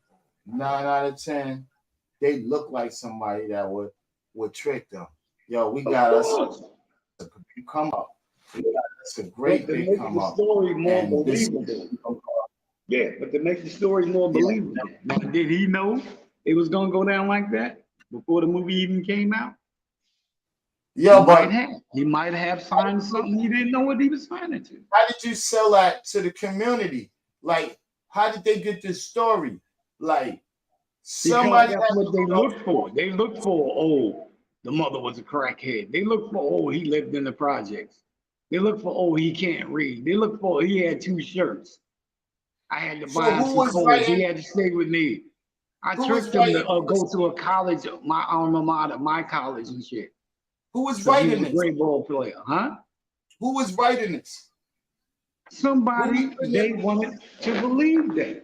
9 out of 10. They look like somebody that would trick them. Yo, we got us. a big come up. Yeah, that's a great But to big make come the up. story more And this believable. Yeah, but to make the story more Yeah. believable. Now, did he know it was gonna go down like that before the movie even came out? Yeah, but He might have signed something he didn't know what he was signing to. how did you sell that to the community? Like, how did they get this story? Like, somebody Because that's what they look for. They look for, oh, the mother was a crackhead. They look for, oh, he lived in the projects. They look for, oh, he can't read. They look for, he had 2 shirts. I had to buy him some clothes. He had to stay with me. I tricked him to go to a college, my alma mater, my college and shit. Who was So he writing was a this? great ball player, huh? Who was writing this? Somebody they wanted to believe that.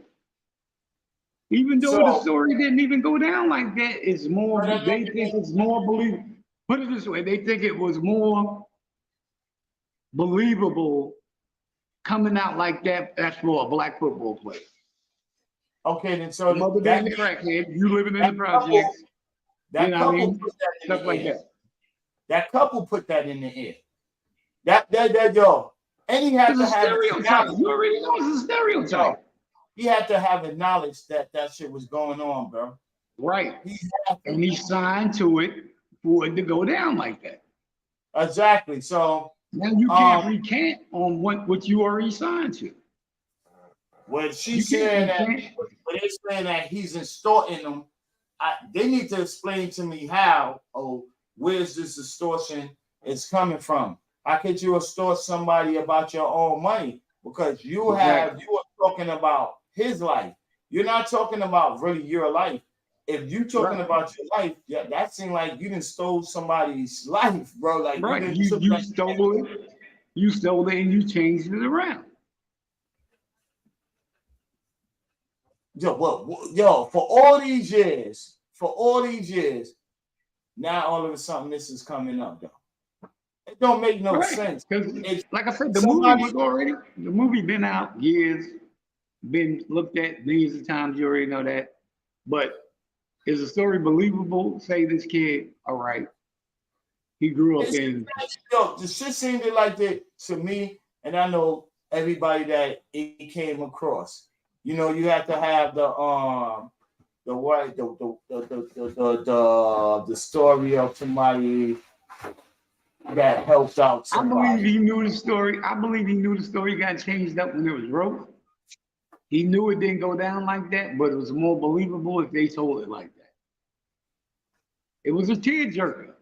Even though the story didn't even go down like that, it's more, they think it's more believable. Put it this way, they think it was more believable coming out like that. That's for a black football player. Okay, then so mother being a crackhead, you living in the projects. That couple put that in stuff the like air. that. That couple put that in the air. That yo. And he had to have stereotype. You already know it's a stereotype. He had to have the knowledge that shit was going on, bro. Right. And he signed to it for it to go down like that. Exactly. So now you can't recant on what you already signed to. When she's saying that, when they're saying that he's extorting them, they need to explain to me how, where's this extortion is coming from? How could you extort somebody about your own money? Because you are talking about his life. You're not talking about really your life. If you talking about your life, that seems like you done stole somebody's life, bro. Like you stole it. You stole it and you changed it around. Yo, for all these years, now all of a sudden this is coming up, though. It don't make no sense. Like I said, the movie been out years, been looked at millions of times. You already know that. But is the story believable? Say this kid, all right, he grew up in. Yo, the shit seemed like that to me, and I know everybody that it came across. You know, you have to have the story of somebody that helped out somebody. I believe he knew the story. Got changed up when it was wrote. He knew it didn't go down like that, but it was more believable if they told it like that. It was a tearjerker.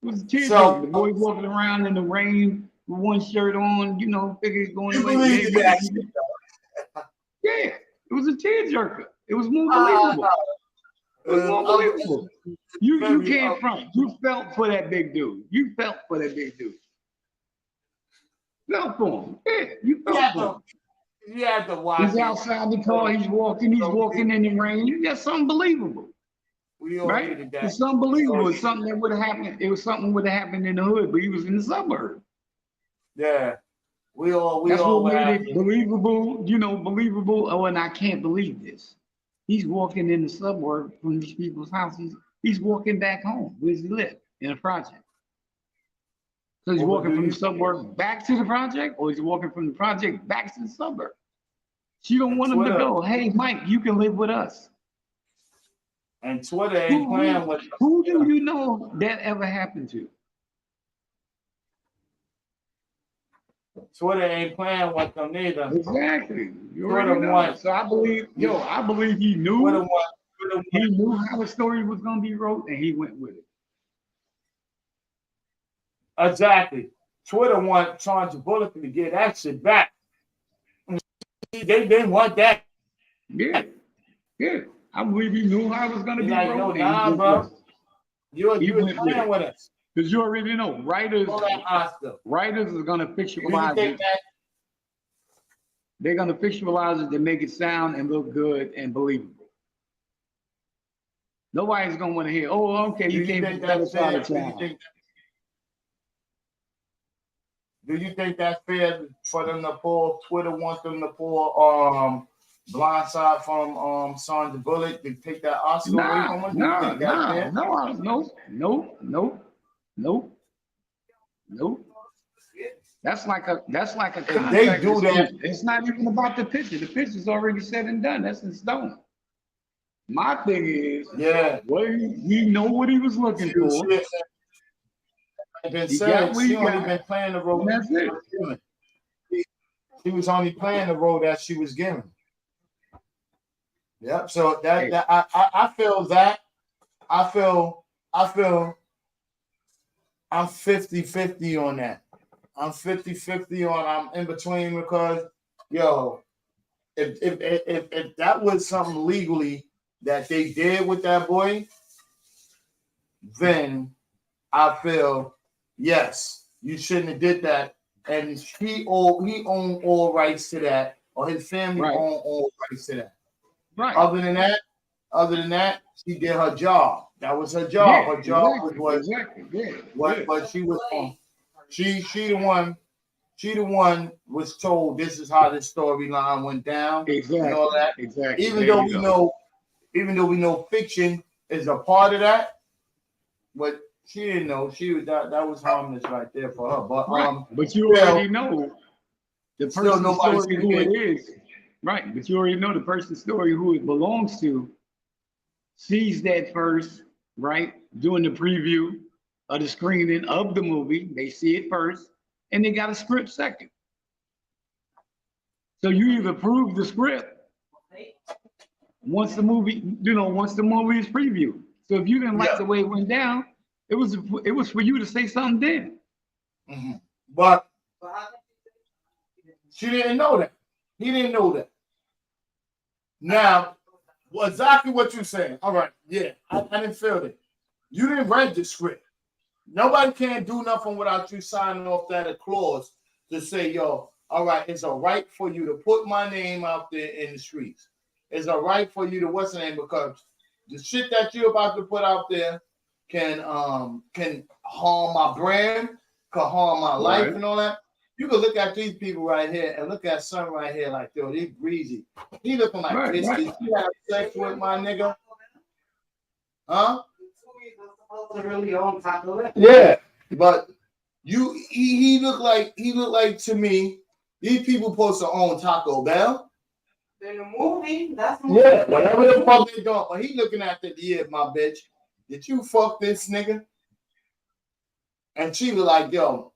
The boy walking around in the rain with one shirt on, figures going away. Yeah, it was a tearjerker. It was more believable. You came from. You felt for that big dude. Felt for him. Yeah, you felt for him. You had to watch. He's outside the car. He's walking in the rain. That's unbelievable. Right? It's unbelievable. It's something that would have happened. It was something would have happened in the hood, but he was in the suburb. Yeah. That's what made it believable, believable. Oh, and I can't believe this. He's walking in the suburb from these people's houses. He's walking back home. Where does he live? In a project. So he's walking from the suburb back to the project, or he's walking from the project back to the suburb. She don't want him to go, hey, Mike, you can live with us. And Twitter ain't playing with us. Who do you know that ever happened to? Twitter ain't playing with them neither. Exactly. You already know. So I believe he knew. He knew how the story was gonna be wrote, and he went with it. Exactly. Twitter want Sandra Bullock to get that shit back. They didn't want that. Yeah. I believe he knew how it was gonna be wrote. No, nah, bro. You playing with us. Because you already know, writers are gonna fictionalize it. They're gonna fictionalize it to make it sound and look good and believable. Nobody's gonna want to hear, okay, you came from the other side of town. Do you think that's fair for them to pull? Twitter wants them to pull Blindside from Sandra Bullock to take that Oscar away from him? No. Nope. That's like a If contract. they do that, dispute. It's not even about the picture. The picture's already said and done. That's in stone. My thing is, yeah. well, he know what he was looking for. She been He said got what she he only got. been playing the role And that's it. given. She was only playing the role that she was given. Yep. So that I feel that I feel I'm 50-50 on that. I'm 50-50 on I'm in between because yo, if that was something legally that they did with that boy, then I feel yes, you shouldn't have did that. And he owned all rights to that, or his family Right. owned all rights to that. Right. Other than that, she did her job. That was her job. Yeah, Her job exactly, was exactly. Yeah, what yeah. what she was on. She the one was told this is how this storyline went down Exactly. and all that. Exactly. Even There though you we know fiction is a part of that, but she didn't know. She was that was harmless right there for her. But Right. But you already know the still person's nobody's story who it is. Right. But you already know the person's story who it belongs to. Sees that first, right? Doing the preview of the screening of the movie. They see it first, and they got a script second. So you either prove the script once the movie is previewed. So if you didn't like the way it went down, it was for you to say something then. Mm-hmm. But she didn't know that. He didn't know that. Now, exactly what you're saying. All right, yeah, I didn't feel it. You didn't read the script. Nobody can do nothing without you signing off that clause to say, yo, all right, it's a right for you to put my name out there in the streets. It's a right for you to what's the name, because the shit that you're about to put out there can harm my brand, can harm my life and all that. You can look at these people right here and look at some right here like, yo, they greasy. He looking like this. Did you have sex with my nigga? Huh? Yeah, but he looked like to me. These people supposed to own Taco Bell. In the movie, that's yeah, whatever the fuck they doing. But he looking at the my bitch. Did you fuck this nigga? And she was like, yo,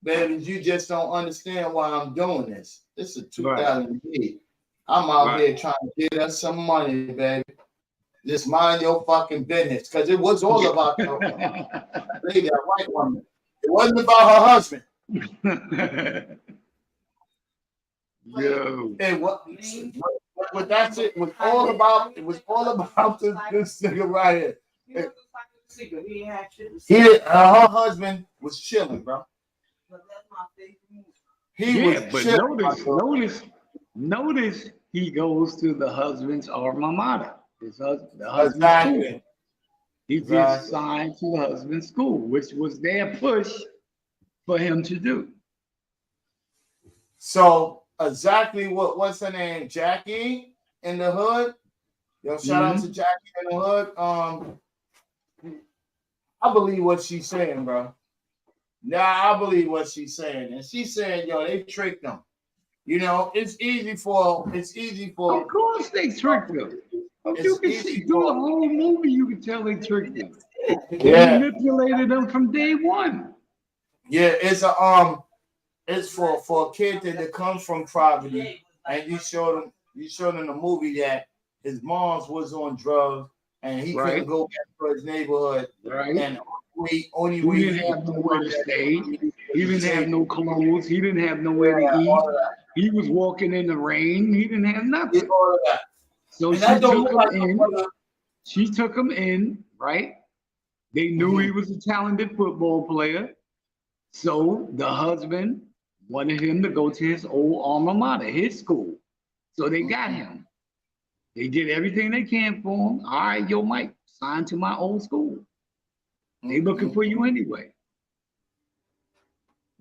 baby, you just don't understand why I'm doing this. This is 2008. I'm out here trying to get us some money, baby. Just mind your fucking business. Because it was all about that lady, that white woman. It wasn't about her husband. Yo. And but that's it. It was all about this nigga right here. Her husband was chilling, bro. He was chilling. Notice he goes to the husband's alma mater. The husband's school. He gets signed to the husband's school, which was their push for him to do. So exactly what's her name? Jackie in the hood. Yo, shout out to Jackie in the hood. I believe what she's saying, bro. Nah, I believe what she's saying. And she's saying, yo, they tricked them. You know, it's easy for. Of course they tricked them. You can see through the whole movie, you can tell they tricked them. They manipulated them from day one. Yeah, it's for a kid that comes from poverty, and you showed him the movie that his mom's was on drugs and he couldn't go back to his neighborhood. Right. And he didn't have nowhere to stay. He didn't have no clothes. He didn't have nowhere to eat. He was walking in the rain. He didn't have nothing. So she took him in, right? They knew he was a talented football player. So the husband wanted him to go to his old alma mater, his school. So they got him. They did everything they can for him. All right, yo, Mike, sign to my old school. They looking for you anyway.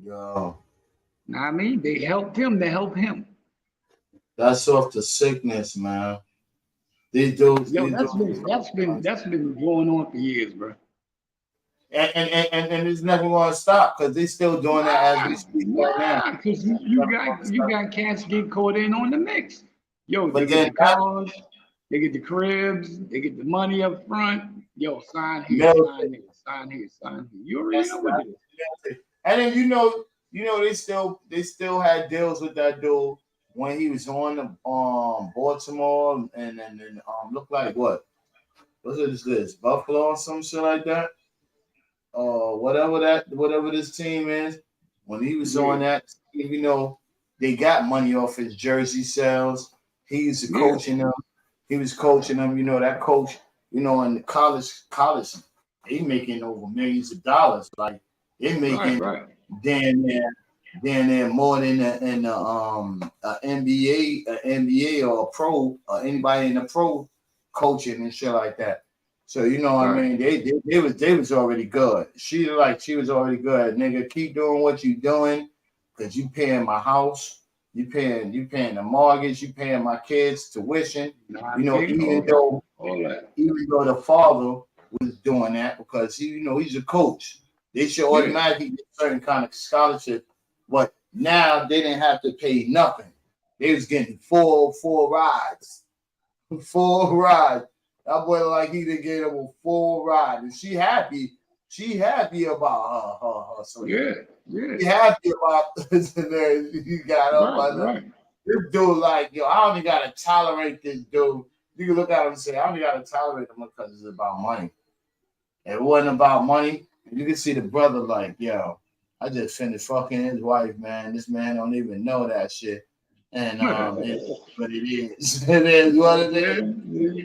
Yo. Know what I mean? They helped him to help him. That's off the sickness, man. These dudes. Yo, that's been going on for years, bro. and it's never going to stop because they're still doing that as we speak right now. Because you got cats get caught in on the mix. Yo, they But get then the cars, they get the cribs, they get the money up front. Yo, sign here, no, sign here, sign here, sign here. You already know what it is. and then they still had deals with that dude when he was on the Baltimore and looked like what? What is this? Buffalo or some shit like that? Whatever this team is, when he was on that, they got money off his jersey sales. He used to coaching them. He was coaching them. That coach, in the college, he making over millions of dollars. Like they making damn near more than in the NBA or a pro or anybody in the pro coaching and shit like that. So what I mean, they was already good. She was already good. Nigga, keep doing what you doing, cause you paying my house, you paying the mortgage, you paying my kids tuition. Even though the father was doing that because he's a coach, they should automatically get certain kind of scholarship. But now they didn't have to pay nothing. They was getting four rides. 4 rides. That boy like he done gave him a full ride, and she happy. She happy about her. So She happy about this. And then he got up. This dude like, yo, I only gotta tolerate this dude. You can look at him and say, I only gotta tolerate him because it's about money. If it wasn't about money, you can see the brother like, yo, I just finished fucking his wife, man. This man don't even know that shit. And but it is. It is what it is.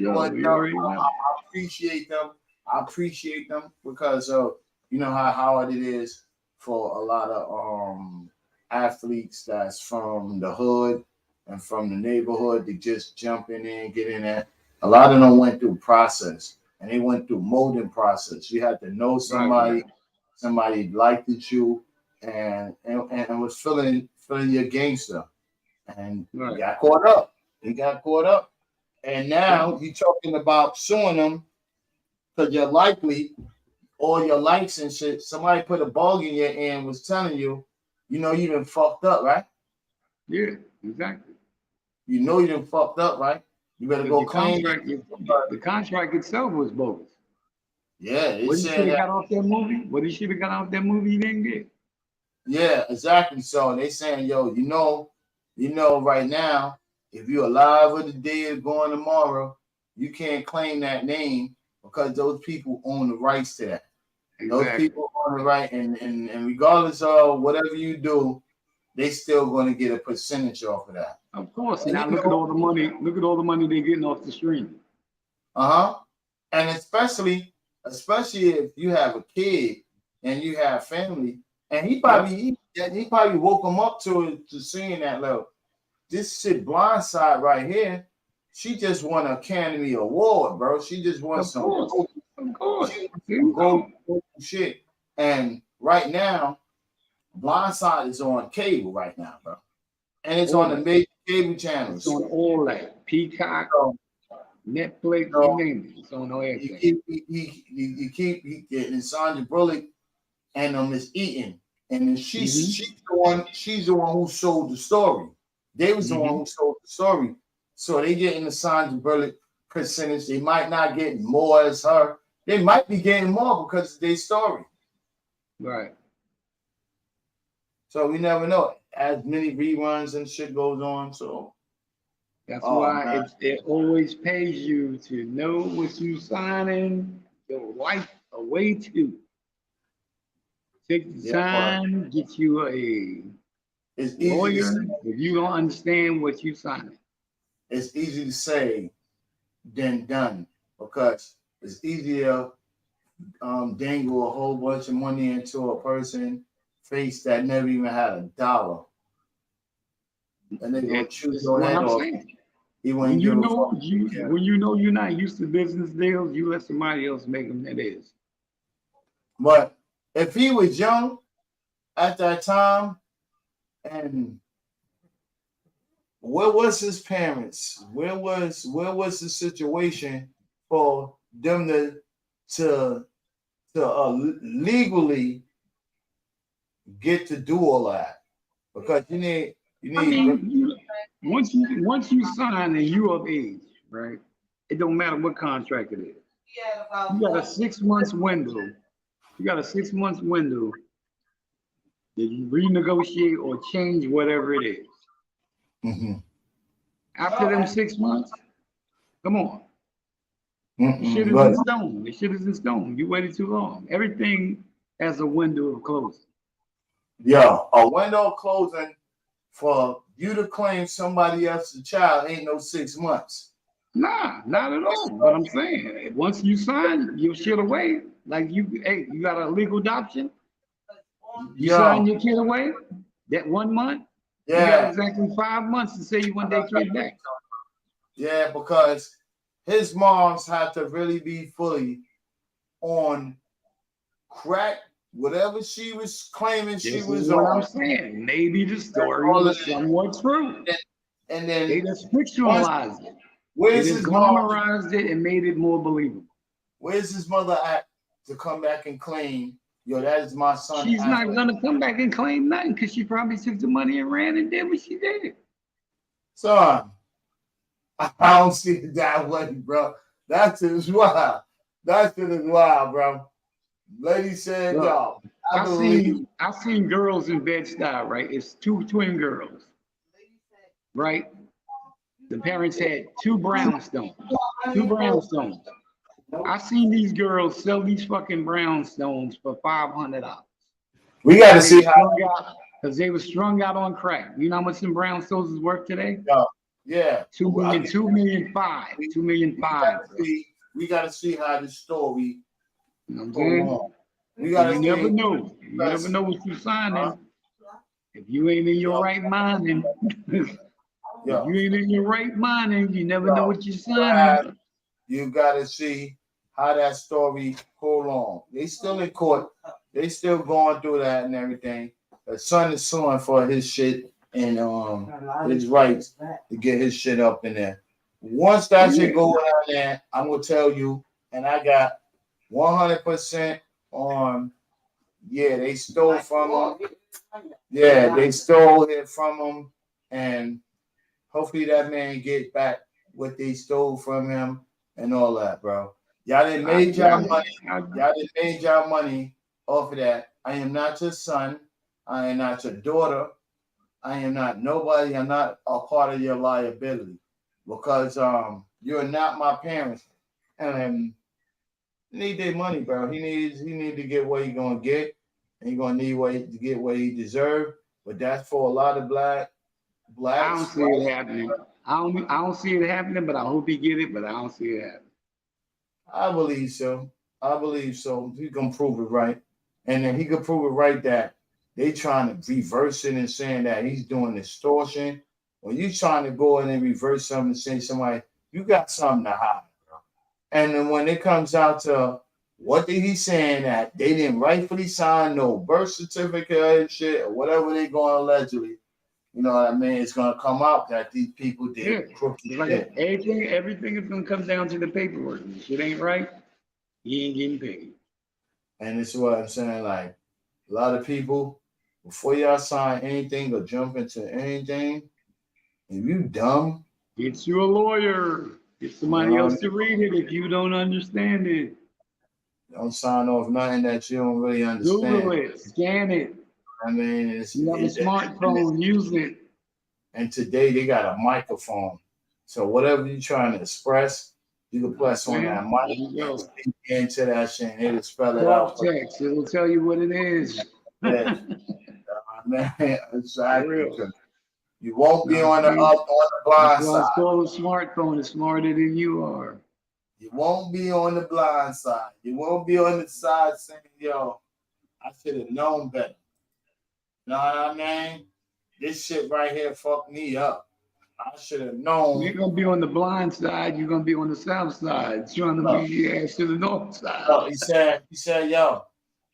I appreciate them. I appreciate them because of how hard it is for a lot of athletes that's from the hood and from the neighborhood to just jump in there and get in there. A lot of them went through process and they went through molding process. You had to know somebody liked you and was feeling your gangster. And he got caught up. And now you're talking about suing them because you're likely all your likes and shit. Somebody put a bug in your ear and was telling you, you done fucked up, right? Yeah, exactly. You done fucked up, right? You better go claim the contract itself was bogus. Yeah, what he should have got off that movie? What he should have got off that movie he didn't get. Yeah, exactly. So they saying, yo, right now, if you're alive or the day is going tomorrow, you can't claim that name because those people own the rights to that. Exactly. Those people own the right, and regardless of whatever you do, they still going to get a percentage off of that. Of course. And now look at all the money. Look at all the money they're getting off the stream. And especially if you have a kid and you have family, and he probably woke him up to seeing that level. This shit blindside right here. She just won an Academy Award, bro. She just won of course. Gold shit. And right now, Blindside is on cable right now, bro. And it's on the major cable channels. It's on all that. Peacock, Netflix, you name it. It's on all everything. You keep getting Sandra Bullock and Miss Eaton. And then she's the one who sold the story. They was the one who sold the story. So they getting the Sandra Bullock percentage. They might not get more as her. They might be getting more because of their story. Right. So we never know. As many reruns and shit goes on. So that's why it always pays you to know what you signing your life away to. Take the time, get you a lawyer if you don't understand what you signing. It's easy to say than done because it's easier dangle a whole bunch of money into a person face that never even had a dollar. And they're gonna choose your head off. When you know you're not used to business deals, you let somebody else make them. That is. But if he was young at that time, and where was his parents? Where was the situation for them to to legally get to do all that because you need. I mean, once you sign and you of age, right? It don't matter what contract it is. You got a 6 months window. You got a 6 months window that you renegotiate or change whatever it is. Mm-hmm. After them 6 months, come on. The shit is But in stone. The shit is in stone. You waited too long. Everything has a window of closing. yeah, a window closing for you to claim somebody else's child ain't no 6 months. Nah, not at all. But I'm saying, once you sign your shit away, like you got a legal adoption. You sign your kid away that 1 month. You got exactly 5 months to say you want that kid back. Yeah, because his moms had to really be fully on crack, whatever she was claiming she was what on. I'm saying. Maybe the story was somewhat true. And then they just fictionalized it. Where's They his just mom? glamorized it and made it more believable. Where's his mother at to come back and claim, yo, that is my son? She's not gonna come back and claim nothing because she probably took the money and ran and did what she did. Son, I don't see it that way, bro. That's just wild. That's just wild, bro. Lady said, yo, I've seen girls in Bed-Stuy, right? It's two twin girls, right? The parents had two brownstones. I've seen these girls sell these fucking brownstones for $500. We got to see how, because they were strung out on crack. You know how much some brownstones is worth today? Yeah. 2 million, 2 million 5. 2 million 5. We got to see how the story. You know what I'm saying? You never know. You never know what you're signing. If you ain't in your right mind, and if you ain't in your right mind, and you never know what you're signing. You got to see how that story hold on. They still in court. They still going through that and everything. The son is suing for his shit and his rights to get his shit up in there. Once that shit go down there, I'm gonna tell you, and I got 100% on. Yeah, they stole from him. Yeah, they stole it from him, and hopefully that man get back what they stole from him and all that, bro. Y'all didn't made y'all money. Y'all didn't made y'all money off of that. I am not your son. I am not your daughter. I am not nobody. I'm not a part of your liability because you're not my parents. And he need their money, bro. He need to get what he gonna get. And he gonna need to get what he deserve. But that's for a lot of blacks. I don't see it happening. I don't see it happening, but I hope he get it, but I don't see it happening. I believe so. He can prove it right. And then he can prove it right that they trying to reverse it and saying that he's doing extortion. When you trying to go in and reverse something and say somebody, you got something to hide, bro. And then when it comes out to what did he saying that they didn't rightfully sign no birth certificate and shit or whatever they going allegedly, you know what I mean? It's gonna come out that these people did crooked shit. Everything is gonna come down to the paperwork. If it ain't right, he ain't getting paid. And this is what I'm saying. Like a lot of people, before y'all sign anything or jump into anything, if you dumb, get you a lawyer. Get somebody else to read it if you don't understand it. Don't sign off nothing that you don't really understand. Google it, scan it. I mean, you have a smartphone, use it. And today they got a microphone. So whatever you're trying to express, you can press on that mic and speak into that shit and it'll spell it out. Text, it'll tell you what it is. Yeah. Man, exactly. You won't be on the blind side. It's called a smartphone is smarter than you are. You won't be on the blind side. You won't be on the side saying, yo, I should have known better. You know what I mean? This shit right here fucked me up. I should have known. You're going to be on the blind side. You're going to be on the south side. Trying to be your ass to the north side. No, he said, yo,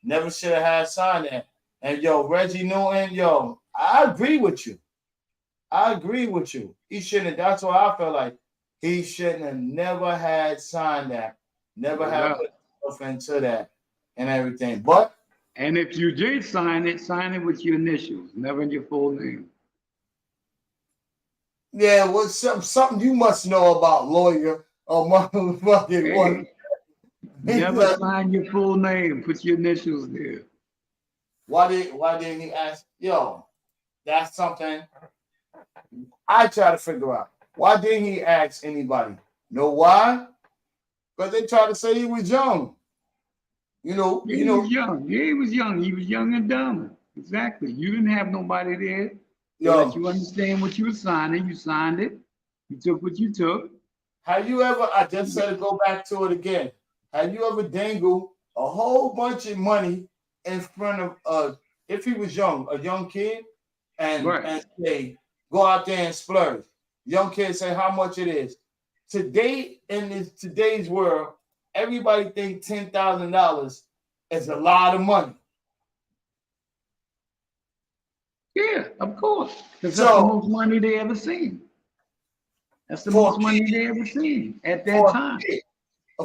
never should have had signed that. And yo, Reggie Newton, yo, I agree with you. He shouldn't have. That's what I feel like. He shouldn't have never had signed that. Never had put himself into that. and everything. But And if you did sign it with your initials, never your full name. yeah, well, something you must know about lawyer or motherfucking one. Hey, never sign your full name. Put your initials there. Why didn't he ask? Yo, that's something I try to figure out. Why didn't he ask anybody? Know why? Because they tried to say he was young. He was young. Yeah, he was young. He was young and dumb. Exactly. You didn't have nobody there to let you understand what you were signing. You signed it. You took what you took. Have you ever, I just said to go back to it again. Have you ever dangled a whole bunch of money in front of, if he was young, a young kid, and say, go out there and splurge. Young kid say how much it is. Today, in today's world, everybody thinks $10,000 is a lot of money. Yeah, of course. Because that's the most money they ever seen. That's the most money they ever seen at that time.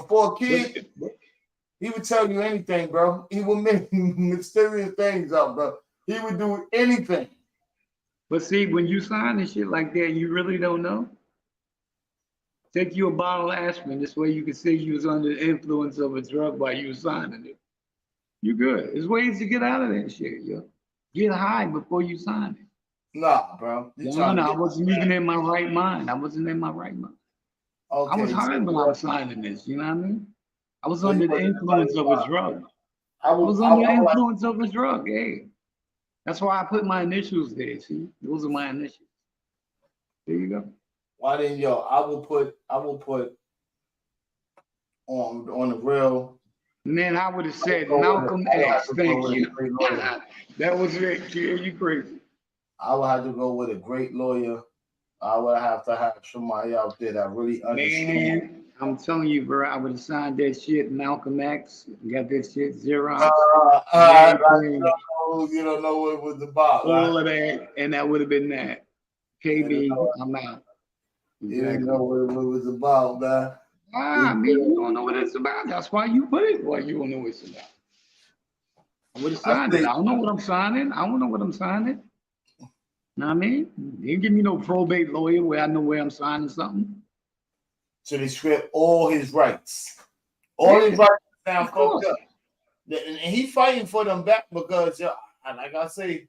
For a kid, he would tell you anything, bro. He would make mysterious things up, bro. He would do anything. But see, when you sign and shit like that, you really don't know. Take you a bottle of aspirin. This way you can say you was under the influence of a drug while you was signing it. You good. There's ways to get out of that shit, yo. Get high before you sign it. Nah, bro. I wasn't even in my right mind. I wasn't in my right mind. Okay, I was high when I was signing this, you know what I mean? I was under the influence of a drug. I was under the influence of a drug, hey. That's why I put my initials there, see? Those are my initials. There you go. Why didn't I will put on the real. Man, I would have said Malcolm X, thank you. That was it, kid. You crazy. I would have to go with a great lawyer. I would have to have somebody out there that really understands. Man, I'm telling you, bro, I would have signed that shit, Malcolm X, got that shit, Xerox. You don't know what it was about. All of that, and that would have been that. KB, I'm out. You didn't know what it was about, man. I mean, you don't know what it's about. That's why you put it. Why you don't know what it's about. I would have signed it. I don't know what I'm signing. I don't know what I'm signing. Know what I mean? You didn't give me no probate lawyer where I know where I'm signing something. So they stripped all his rights. All his rights now fucked up. And he fighting for them back because, like I say,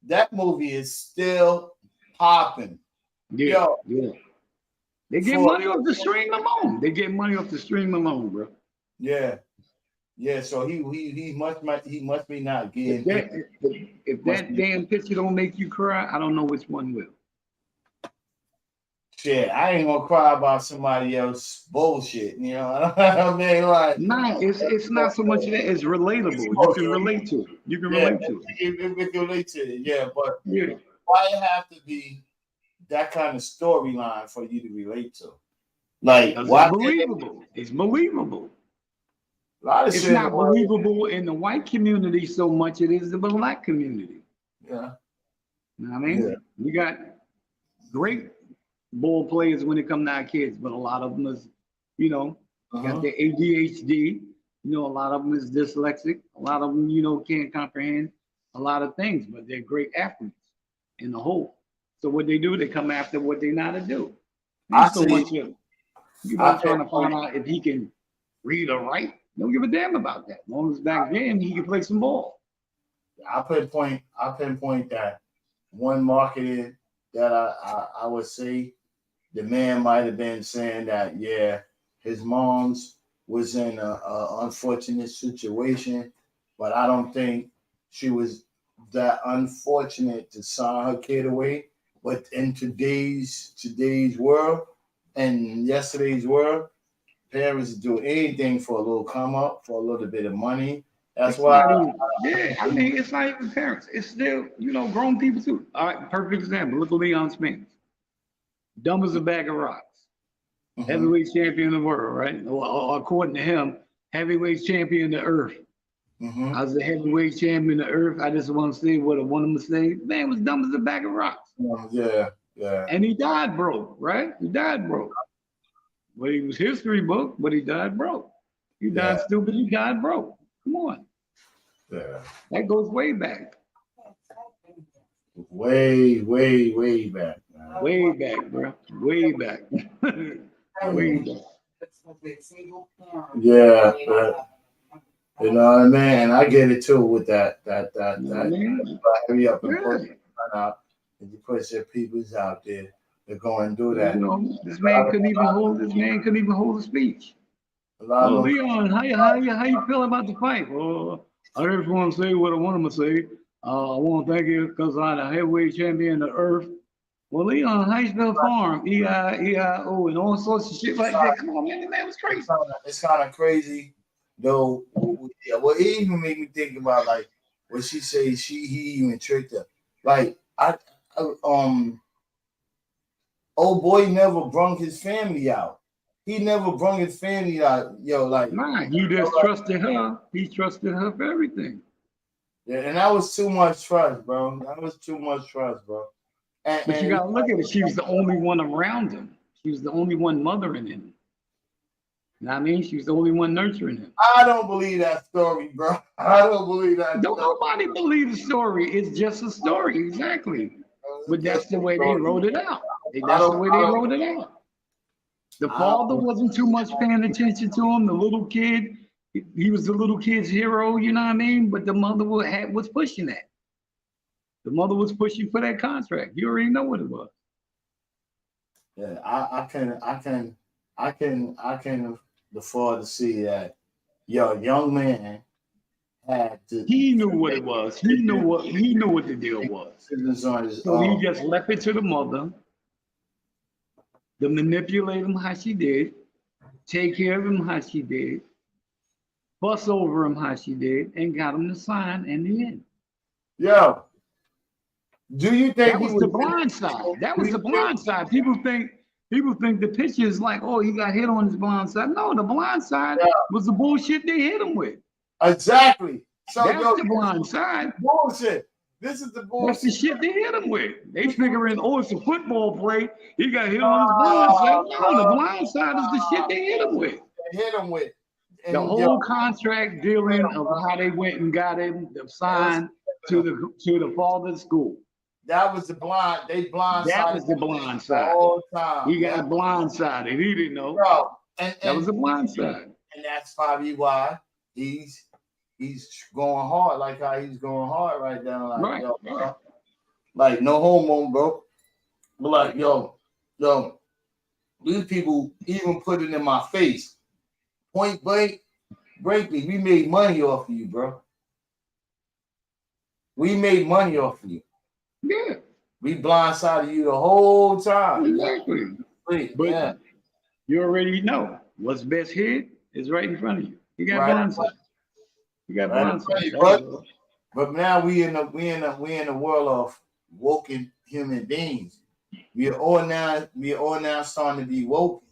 that movie is still popping. Yeah. They get money off the stream alone. They get money off the stream alone, bro. Yeah. So he must be not getting. If that damn picture don't make you cry, I don't know which one will. Shit, I ain't gonna cry about somebody else bullshit. You know what I mean? Like, nah, it's not so much that it's relatable. You can relate to it. You can relate to it. You can relate to it, yeah. But why it have to be that kind of storyline for you to relate to? Like, why? It's believable. It's not believable in the white community so much it is the black community. Yeah. You know what I mean? Yeah. We got great ball players when it comes to our kids, but a lot of them is, got their ADHD. A lot of them is dyslexic. A lot of them, can't comprehend a lot of things, but they're great athletes in the whole. So what they do, they come after what they know how to do. Trying to find out if he can read or write. Don't give a damn about that. As long as back then he can play some ball. I pinpoint that one marketing that I would say the man might have been saying that his mom's was in a unfortunate situation, but I don't think she was that unfortunate to sign her kid away. But in today's world and yesterday's world, parents do anything for a little come up, for a little bit of money. That's why. It's not even parents. It's still, grown people too. All right, perfect example. Look at Leon Spence. Dumb as a bag of rocks. Mm-hmm. Heavyweight champion of the world, right? Or according to him, heavyweight champion of the earth. Mm-hmm. I was a heavyweight champion of the earth. I just want to say what I want him to say. Man was dumb as a bag of rocks. Yeah. And he died broke, right? He died broke. But he was history book, but he died broke. He died stupid, he died broke. Come on. Yeah. That goes way back. Way back, man. Way back, bro. Way back. Way back. Yeah, but, you know what I mean? And I get it too with that. You know what I mean? Hurry up and Yeah. put it out. And you put your peoples out there to go and do that. You know, this man couldn't even hold a speech. A lot Oh, of them, Leon, how you feel about the fight? Well, I just want to say what I want to say. I want to thank you because I'm the heavyweight champion of the earth. Well, Leon, how you spell farm? E-I-E-I-O and all sorts of shit like that. Come on, man, that was crazy. it's kind of crazy, though. Yeah, well, it even made me think about like what she said. He even tricked her. Like old boy never brung his family out. He never brung his family out. Yo, like Nah, he just trusted her. He trusted her for everything. yeah, and that was too much trust, bro. That was too much trust, bro. But you gotta look at it. She was the only one around him. She was the only one mothering him. You know what I mean? She was the only one nurturing him. I don't believe that story, bro. I don't believe that. Don't nobody believe the story. It's just a story, exactly. But that's the way they wrote it out. That's the way they wrote it out. The father wasn't too much paying attention to him. The little kid, he was the little kid's hero, you know what I mean? But the mother was pushing that. The mother was pushing for that contract. You already know what it was. Yeah, I can afford to see that your young man had to. He knew what it was. He knew what the deal was. So he just left it to the mother to manipulate him how she did, take care of him how she did, fuss over him how she did, and got him to sign in the end. Yo, do you think that was the blind side? That was the blind side. People think the picture is like, oh, he got hit on his blind side. No, the blind side was the bullshit they hit him with. Exactly. So that's the blind side. Bullshit. This is the bullshit. That's the shit they hit him with. They figuring, oh, it's a football play. He got hit on his blind side. No, the blind side is the shit they hit him with. They hit him with. And the whole contract dealing of how they went and got him signed to the father's school. That was the blind. They blindsided. That was the blind side. All the time. He got blindsided. He didn't know. Bro, that was the blind side. And that's probably why he's going hard like how he's going hard right now. Like, right. Yo, like no homo, bro. But like, yo, these people even put it in my face. Point blank, Breakley, we made money off of you, bro. We made money off of you. Yeah. We blindsided you the whole time. Exactly. But you already know what's best hid is right in front of you. You got blindsided. You got blindsided. But now we in the world of woken human beings. We are all now starting to be woken.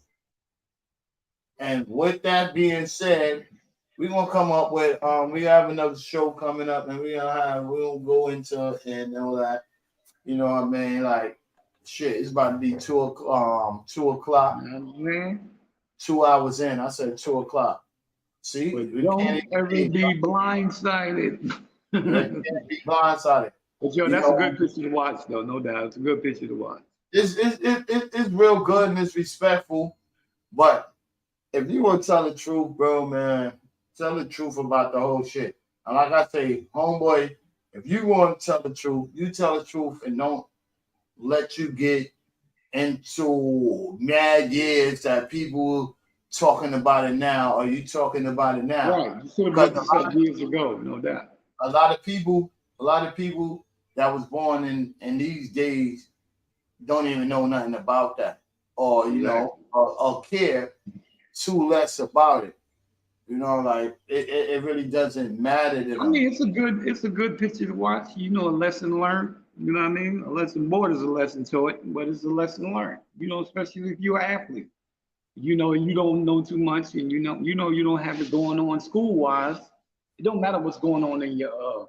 And with that being said, we're gonna come up with we have another show coming up, and we'll go into and all that. You know what I mean? Like shit, it's about to be 2 o'clock. 2 hours in. I said 2 o'clock. See, we don't ever be blindsided. Can't be blindsided. But yo, that's a good picture to watch, though, no doubt. It's a good picture to watch. It's real good and it's respectful. But if you want to tell the truth, bro, man, tell the truth about the whole shit. And like I say, homeboy, if you want to tell the truth, you tell the truth and don't let you get into mad years that people talking about it now, or you talking about it now. Right. You should have said years ago, no doubt. A lot of people that was born in these days don't even know nothing about that, or you know, or care too less about it. You know, like it really doesn't matter to them. I mean, it's a good picture to watch. You know, a lesson learned. You know what I mean? A lesson more is a lesson to it, but it's a lesson learned. You know, especially if you're an athlete. You know, you don't know too much, and you know you don't have it going on school wise. It don't matter what's going on in your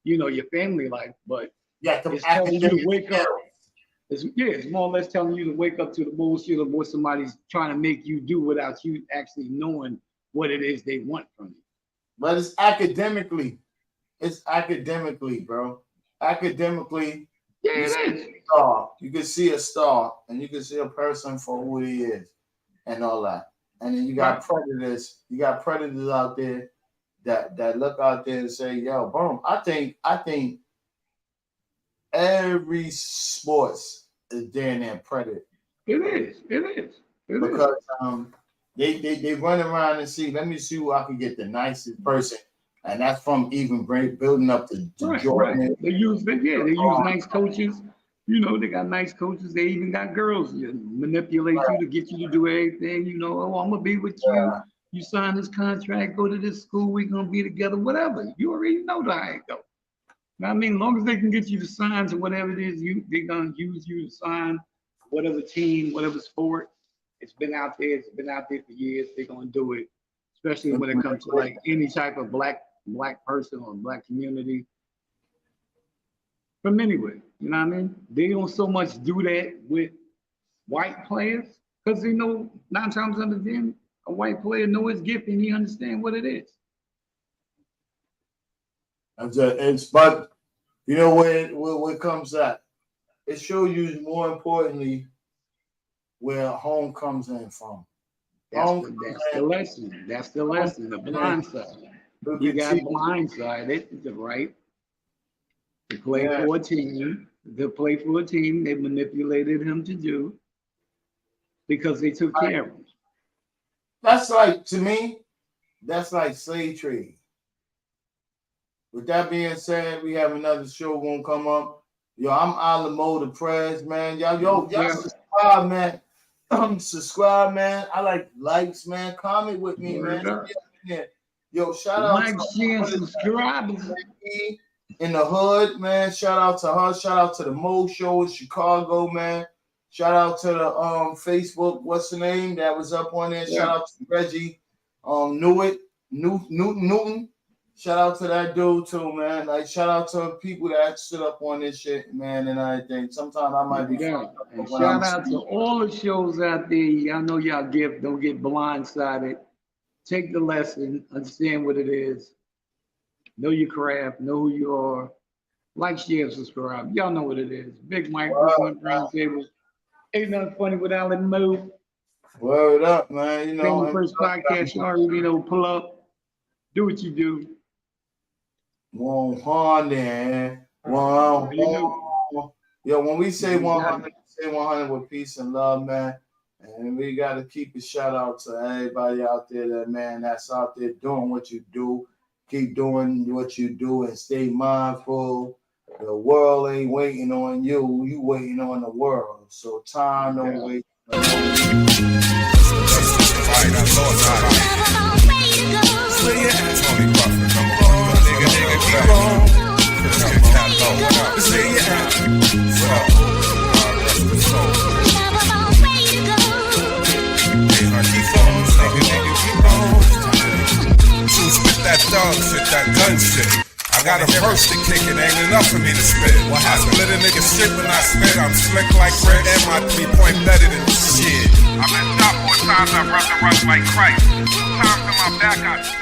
your family life, but it's telling you to wake up. It's more or less telling you to wake up to the bullshit of what somebody's trying to make you do without you actually knowing what it is they want from you. But it's academically. It's academically, bro. Academically, Yeah, you it see is. a star. You can see a star, and you can see a person for who he is, and all that. And then you got predators. You got predators out there that look out there and say, "Yo, boom." I think every sports is damn near predator. It is. It is. It Because is. they run around and see, let me see who I can get the nicest person. And that's from even building up to Jordan. Right. They use nice coaches. You know, they got nice coaches. They even got girls that manipulate you to get you to do everything. You know, oh, I'm gonna be with you. You sign this contract, go to this school, we're gonna be together, whatever. You already know how it go. I mean, as long as they can get you to sign to whatever it is, they're gonna use you to sign whatever team, whatever sport. It's been out there. It's been out there for years. They're gonna do it, especially when it comes to like any type of black person or black community. From anyway, you know what I mean? They don't so much do that with white players because they know 9 times out of 10, a white player know his gift and he understand what it is. But you know where it comes at? It shows you more importantly where home comes in from. That's the lesson. That's the lesson. The blind side. You got blindsided, right? To play for a team. To play for a team they manipulated him to do because they took care of him. That's like, to me, that's like slave trade. With that being said, we have another show gonna come up. Yo, I'm Alamo the Prez, man. Y'all subscribe, man. Subscribe, man. I like likes, man. Comment with me, man. Yo, shout out to share, subscribers in the hood, man. Shout out to her. Shout out to the Mo Show in Chicago, man. Shout out to the Facebook. What's the name that was up on there? Shout out to Reggie, Newton. Shout out to that dude too, man. Like, shout out to people that stood up on this shit, man, and everything. Sometimes I might be. And shout out to all the shows out there. Y'all know y'all don't get blindsided. Take the lesson, understand what it is. Know your craft, know who you are. Like, share, subscribe. Y'all know what it is. Big Mike, Brown Table. Ain't nothing funny without it move. Word up, man. You know, the first podcast, you already know, pull up, do what you do. 100. Yo, when we say 100, say 100 with peace and love, man. And we got to keep a shout out to everybody out there that's out there doing what you do. Keep doing what you do and stay mindful. The world ain't waiting on you. You waiting on the world. So time don't wait. That dog shit, that gun shit. I got a verse to kick it, ain't enough for me to spit. Well, I split a nigga shit when I spit. I'm slick like red and my 3-point better than shit. I've been stopped 4 times, I'd rather run like Christ. 2 times in my back, I spit.